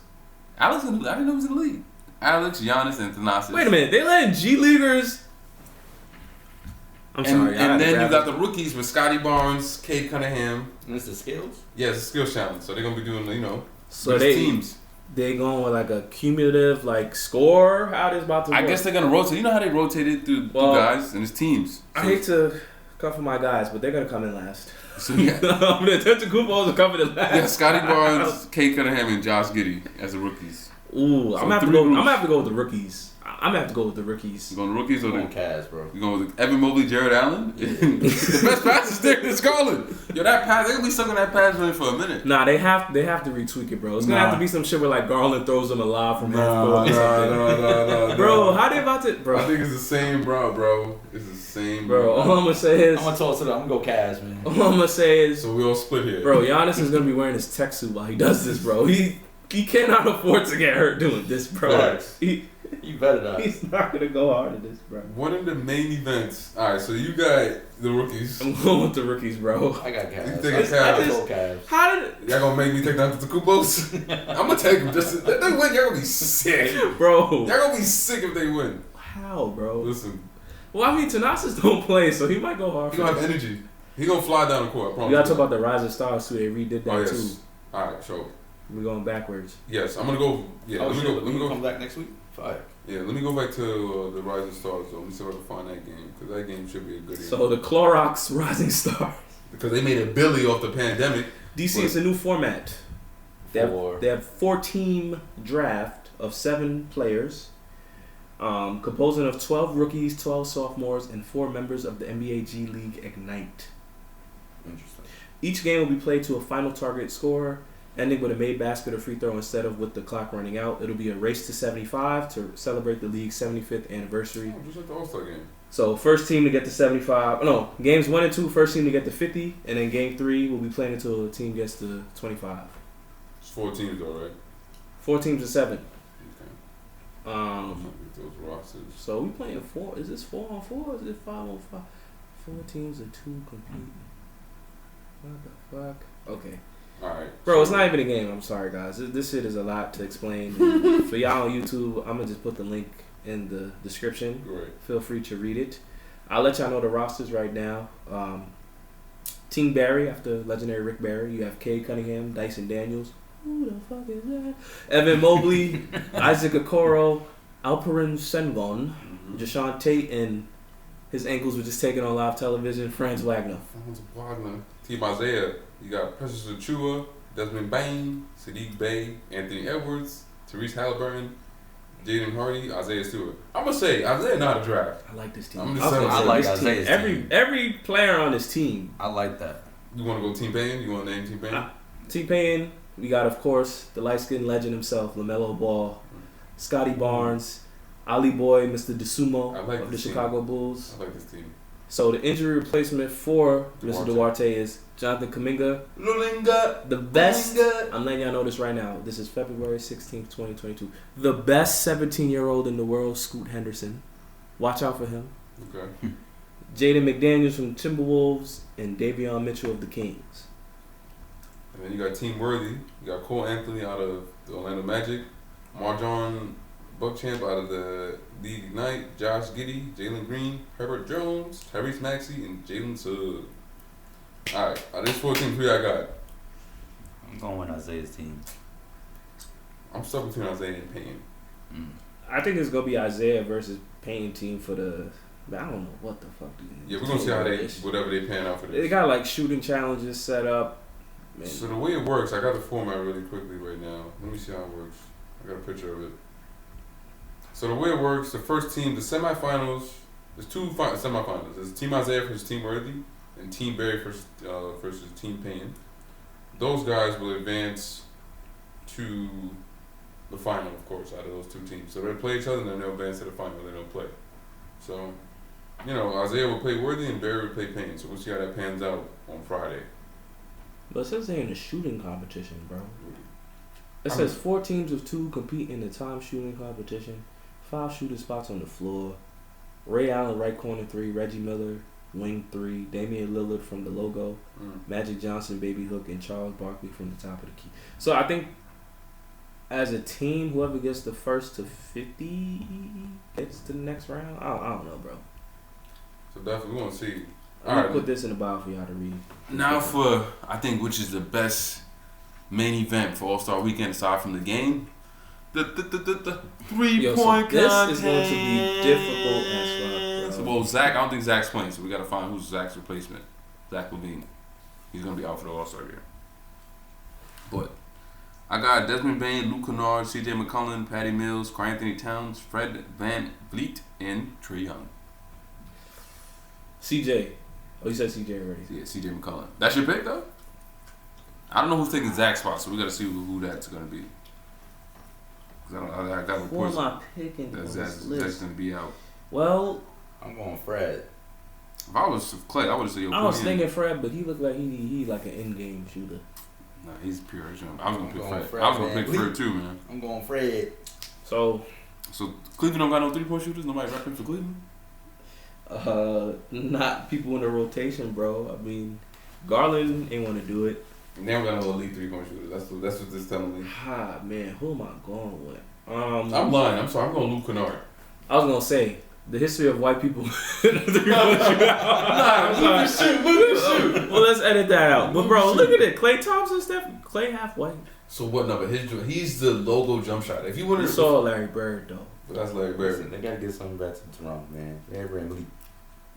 I didn't know he was in the league. Alex, Giannis, and Thanasis. Wait a minute, they letting G Leaguers. I'm And, sorry. and then you got the rookies with Scotty Barnes, Kate Cunningham. And it's the skills. Yeah, it's a skills challenge. So they're gonna be doing, so best they teams. they going with like a cumulative like score. How this about to I work? guess they're gonna rotate. You know how they rotated through Well, guys and it's teams. I hate to come for my guys, but they're gonna come in last. So yeah, The Antetokounmpos are coming in last. yeah, Scotty Barnes, Kate Cunningham, and Josh Giddey as the rookies. Ooh, So I'm gonna have to three go. I'm groups. gonna have to go with the rookies. I'm gonna have to go with the rookies. You going the rookies or On the? Cavs, bro. You going with Evan Mobley, Jared Allen? The best pass is Darius Garland. Yo, that pass, they're gonna be stuck on that pass run for a minute. Nah, they have to retweak it, bro. It's gonna Nah. have to be some shit where like Garland throws them a lob from half court or something. no. Bro, how they about to, I bro? think it's the same, bro. It's the same, Bro, all I'm gonna say is, I'm gonna toss it up. I'm gonna go Cavs, man. all I'm gonna say is, So we all split here. bro, Giannis is gonna be wearing his tech suit while he does this, bro. He cannot afford to get hurt doing this, bro. Facts. You better not. He's not gonna go hard at this, bro. One of the main events. All right, so you got the rookies. I'm going with the rookies, bro. I got Cavs. You think I it's got Cavs? Cavs. How did, Y'all gonna make me take down the Kupos? I'm gonna take them. Just if they win, y'all gonna be sick. Y'all bro? gonna be sick if they win. How, bro? Listen, Well, I mean, Thanasis don't play, so he might go hard. he For gonna have it. energy. He gonna fly down the court. I promise You gotta you. talk about the Rising Stars too. They redid that Oh yes, too. All right, so We're going backwards. yes, I'm gonna go. Yeah, Oh, let me shit, go. Let me go. come back next week. Fire. Yeah, let me go back to the Rising Stars. So let me see if I can find that game because that game should be a good game. So the Clorox Rising Star. Because they made a Billy off the pandemic. DC is a new format. They Four. have 4-team draft of 7 players, composing of 12 rookies, 12 sophomores, and 4 members of the NBA G League Ignite. Interesting. Each game will be played to a final target score, ending with a made basket or free throw instead of with the clock running out. It'll be a race to 75 to celebrate the league's 75th anniversary. Oh, just like the All-Star game. So first team to get to 75. No, games 1 and 2, first team to get to 50, and then game 3 will be playing until the team gets to 25. It's 4 teams though, right? 4 teams of 7. Okay. Those rosters. So we playing 4. Is this 4 on 4? Or is it 5 on 5? 4 teams and 2 competing. What the fuck? Okay. All right. Bro, it's not even a game. I'm sorry, guys. This shit is a lot to explain. For y'all on YouTube, I'm going to just put the link in the description. Great. Feel free to read it. I'll let y'all know the rosters right now. Team Barry, after legendary Rick Barry, you have Cade Cunningham, Dyson Daniels. Who the fuck is that? Evan Mobley, Isaac Okoro, Alperen Sengun, Jashawn Tate, and his ankles were just taken on live television, Franz Wagner. Franz Wagner. Team Isaiah. You got Precious Achua, Desmond Bain, Sadiq Bey, Anthony Edwards, Therese Halliburton, Jaden Hardy, Isaiah Stewart. I'm gonna say Isaiah not a draft. I like this team. I'm just saying, I like this team. Isaiah's Every player on this team. I like that. You want to go Team Payne? You want to name Team Payne? T-Pain, we got, of course, the light-skinned legend himself, LaMelo Ball, Scotty Barnes, Ali Boy, Mr. DeSumo I like of the this team. Chicago Bulls. I like this team. So the injury replacement for Mr. Duarte. Duarte is Jonathan Kuminga. Lulinga. The best, Kuminga. I'm letting y'all know this right now. This is February 16th, 2022. The best 17-year-old in the world, Scoot Henderson. Watch out for him. Okay. Jaden McDaniels from Timberwolves and Davion Mitchell of the Kings. And then you got Team Worthy. You got Cole Anthony out of the Orlando Magic, Marjon Buckchamp out of the League Ignite, Josh Giddey, Jalen Green, Herbert Jones, Tyrese Maxey, and Jalen Suggs. Alright, out of these 4 teams, who I got? I'm going with Isaiah's team. I'm stuck between Isaiah and Payne. I think it's going to be Isaiah versus Payne team for the... I don't know what the fuck. Yeah, we're going to see how whatever they pan out for They this. got like shooting challenges set up. Man. So the way it works, I got the format really quickly right now. Let me see how it works. I got a picture of it. So the way it works, the first team, the semifinals, there's 2 semifinals. There's Team Isaiah versus Team Worthy, and Team Barry versus Team Payne. Those guys will advance to the final, of course, out of those 2 teams. So they'll play each other, and then they'll advance to the final. They don't play. So, you know, Isaiah will play Worthy, and Barry will play Payne. So we'll see how that pans out on Friday. But it says they're in a shooting competition, bro. It says 4 teams of 2 compete in the time shooting competition. 5 shooting spots on the floor. Ray Allen, right corner 3. Reggie Miller, wing 3. Damian Lillard from the logo. Magic Johnson, baby hook, and Charles Barkley from the top of the key. So I think as a team, whoever gets the first to 50 gets to the next round. I don't know, bro. So definitely, we want to see. I'm going to put this in the bio for y'all to read. Now for, I think, which is the best main event for All-Star Weekend aside from the game, the 3-point contest. This is going to be difficult as fuck, bro. Well, Zach, I don't think Zach's playing, so we got to find who's Zach's replacement. Zach Levine. He's going to be out for the All-Star game. But I got Desmond Bain, Luke Kennard, C.J. McCollum, Patty Mills, Karl Anthony Towns, Fred Van Vliet, and Trae Young. CJ. Oh, you said CJ already. Yeah, C.J. McCollum. That's your pick, though? I don't know who's taking Zach's spot, so we got to see who that's going to be. I got Who reports am I picking that on Zach's this list? going to be out. Well, I'm going Fred. If I was Clay, I would have said, yo, I was put him in. thinking Fred, but he looked like he like an in-game shooter. Nah, he's pure jump. I was going to pick I'm going Fred. Fred, I was going to man. pick Fred, too, man. I'm going Fred. So, Cleveland don't got no 3-point shooters? Nobody repping for Cleveland? not people in the rotation, bro. I mean, Garland ain't want to do it. And they don't got no elite 3-point shooters. That's what this is telling me. Ah, man, who am I going with? I'm lying. I'm sorry. I'm going Luke Kennard. I was gonna say The history of white people. Well, let's edit that out. But bro, look at it. Klay Thompson, Klay half white. So what number? He's the logo jump shot. If you want You to saw Larry Bird though. that's Larry Listen, Bird. they gotta get something back to Toronto, man. Every league.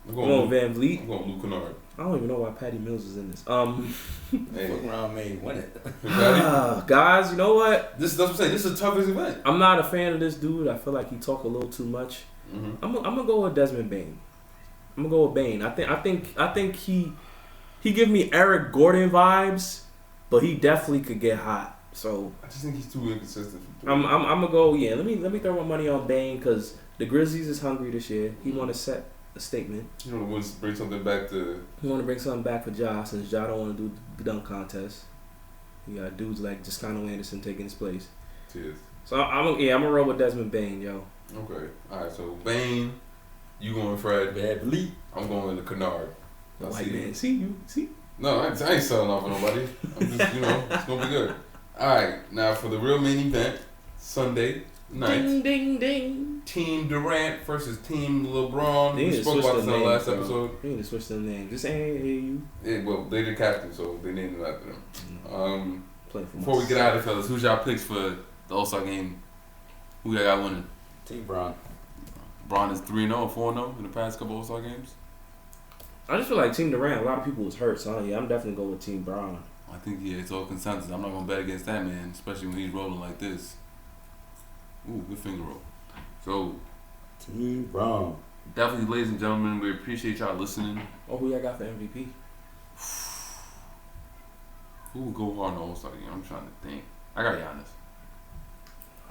I'm Come on, going Van Vliet. I'm going Luke Kennard. I don't even know why Patty Mills is in this. Hey, Fuck around, made win it. Guys, you know what? that's what I'm saying. This is the toughest event. I'm not a fan of this dude. I feel like he talk a little too much. Mm-hmm. I'm gonna go with Desmond Bain. I'm gonna go with Bain. I think he give me Eric Gordon vibes, but he definitely could get hot. So I just think he's too inconsistent. I'm gonna go. Yeah, let me throw my money on Bain because the Grizzlies is hungry this year. He want to set a statement. You know, want to bring something back to. He want to bring something back for Ja since Ja don't want to do the dunk contest. You got dudes like Giscano Anderson taking his place. Cheers. So I'm gonna roll with Desmond Bain, yo. Okay. All right. So Bane, you going Fred? Bad bleep. I'm going to Kennard. The I white see. man, see you, see. No, I ain't selling off for nobody. I'm just, it's gonna be good. All right. Now for the real main event, Sunday night. Ding ding ding. Team Durant versus Team LeBron. They We need to spoke switch about the this in the names, last bro. episode. They need to switch the name. Just AAU. Yeah, well, they're the captain, so they named it after them. Play for Before we get out of it, fellas, who's y'all picks for the All-Star game? Who y'all got winning? Team Brown. Bron is 3-0 or 4-0 in the past couple All-Star games. I just feel like Team Durant, a lot of people was hurt, so yeah, I'm definitely going with Team Brown. I think, yeah, it's all consensus. I'm not going to bet against that man, especially when he's rolling like this. Ooh, good finger roll. So, Team Brown. definitely, ladies and gentlemen, we appreciate y'all listening. Oh, who y'all got for MVP? Who will go hard in the All-Star game? I'm trying to think. I got Giannis.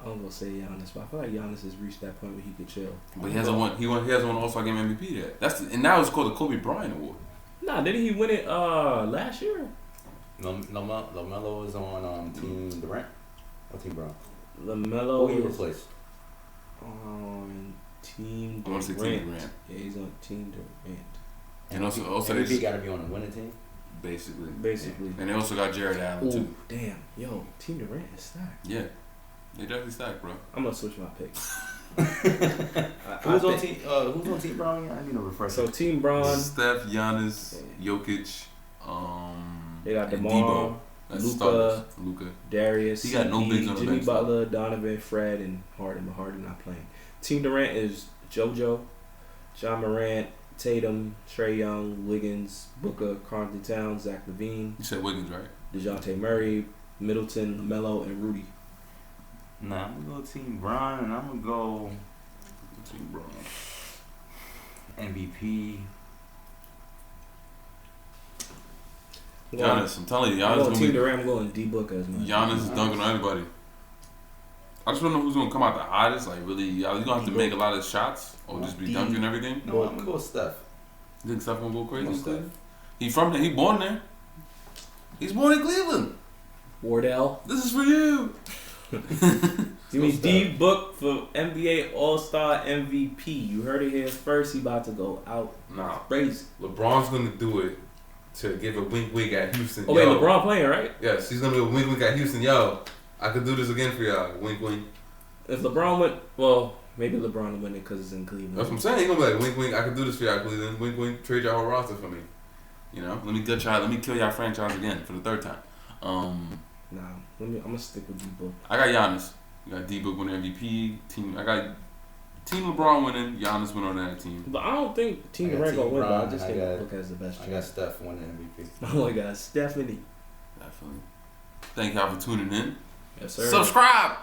I'm gonna say Giannis, but I feel like Giannis has reached that point where he could chill. But he hasn't won. He hasn't won All-Star game MVP yet. And now it's called the Kobe Bryant Award. Nah, didn't he win it last year? LaMelo is on Team Durant or Team Brown. LaMelo Who he is replaced? on Team I want to say Durant. Team Durant. Yeah, he's on Team Durant. And also MVP they got to be on a winning team. Basically. And they also got Jared Allen Ooh, too. damn. Yo, Team Durant is stacked. Yeah, they definitely stacked, bro. I'm gonna switch my pick. Who's on Team Brown? I need to refresh. So Team Braun, Steph, Giannis, Jokic, they got and DeMar, Debo. That's Luka, starters. Luka. Darius, He got no CP, bigs on the Jimmy bench, though. Butler, Donovan, Fred, and Harden. But Harden not playing. Team Durant is JoJo, John Morant, Tatum, Trae Young, Wiggins, Booker, Karl Anthony Towns, Zach LaVine, You said Wiggins, right? DeJounte Murray, Middleton, LaMelo, and Rudy. Nah, I'm gonna go Team Brown, and I'm gonna go Team Bron. MVP. Giannis, I'm telling you, I'm Giannis going gonna Team be. Durant. I'm going D Book as my. Giannis is dunking on anybody. I just don't know who's gonna come out the hottest. Like really, y'all gonna have to make a lot of shots or just be dunking everything. No, I'm gonna go with Steph. You think Steph gonna go crazy? I'm gonna go He from there. He born there. He's born in Cleveland. Wardell. This is for you. Give me D Book for NBA All Star MVP. You heard it here first. He about to go out Nah, crazy. LeBron's gonna do it to give a wink wink at Houston. Oh wait, Yo. LeBron playing, right? Yes, he's gonna do a wink wink at Houston. Yo, I could do this again for y'all. Wink wink. If LeBron went, well, maybe LeBron will win it because it's in Cleveland. That's what I'm saying. He's gonna be like wink wink. I could do this for y'all, Cleveland. Wink wink. Trade y'all whole roster for me. You know, let me kill y'all franchise again for the third time. Nah, I'm gonna stick with D Book. I got Giannis. You got D-Book winning MVP. I got Team LeBron winning. Giannis winning on that team. But I don't think Team I got Durant gonna Team win. But I Bron, just I think got- Book has the best I got chance. Steph winning MVP. Oh my God, Stephanie. Definitely. Thank y'all for tuning in. Yes sir. Subscribe.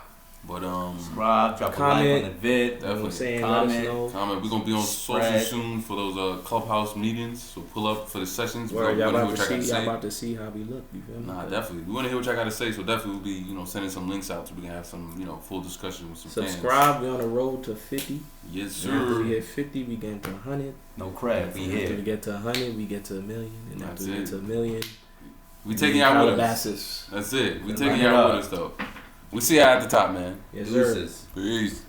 But Subscribe, drop Comment. a like on the vid. You know what I'm definitely. saying? Comment. Let us know. Comment. We're gonna be on social Spread. soon for those clubhouse meetings. So pull up for the sessions. Word, We y'all wanna about hear to what y'all see. gotta Y'all say. about to see how we look. You feel me? Nah, definitely. We want to hear what y'all got to say. So definitely we'll be sending some links out so we can have some full discussion with some fans. Subscribe. We on the road to 50. Yes, After sir. we hit 50, we get to 100. No crap, we After here. we get to 100, we get to 1 million. And after That's we get it. to 1 million, We taking y'all with us. Calabasas. That's it. We Run taking it y'all up. with us though. We see y'all at the top, man. Yes sir. Deuces. Peace.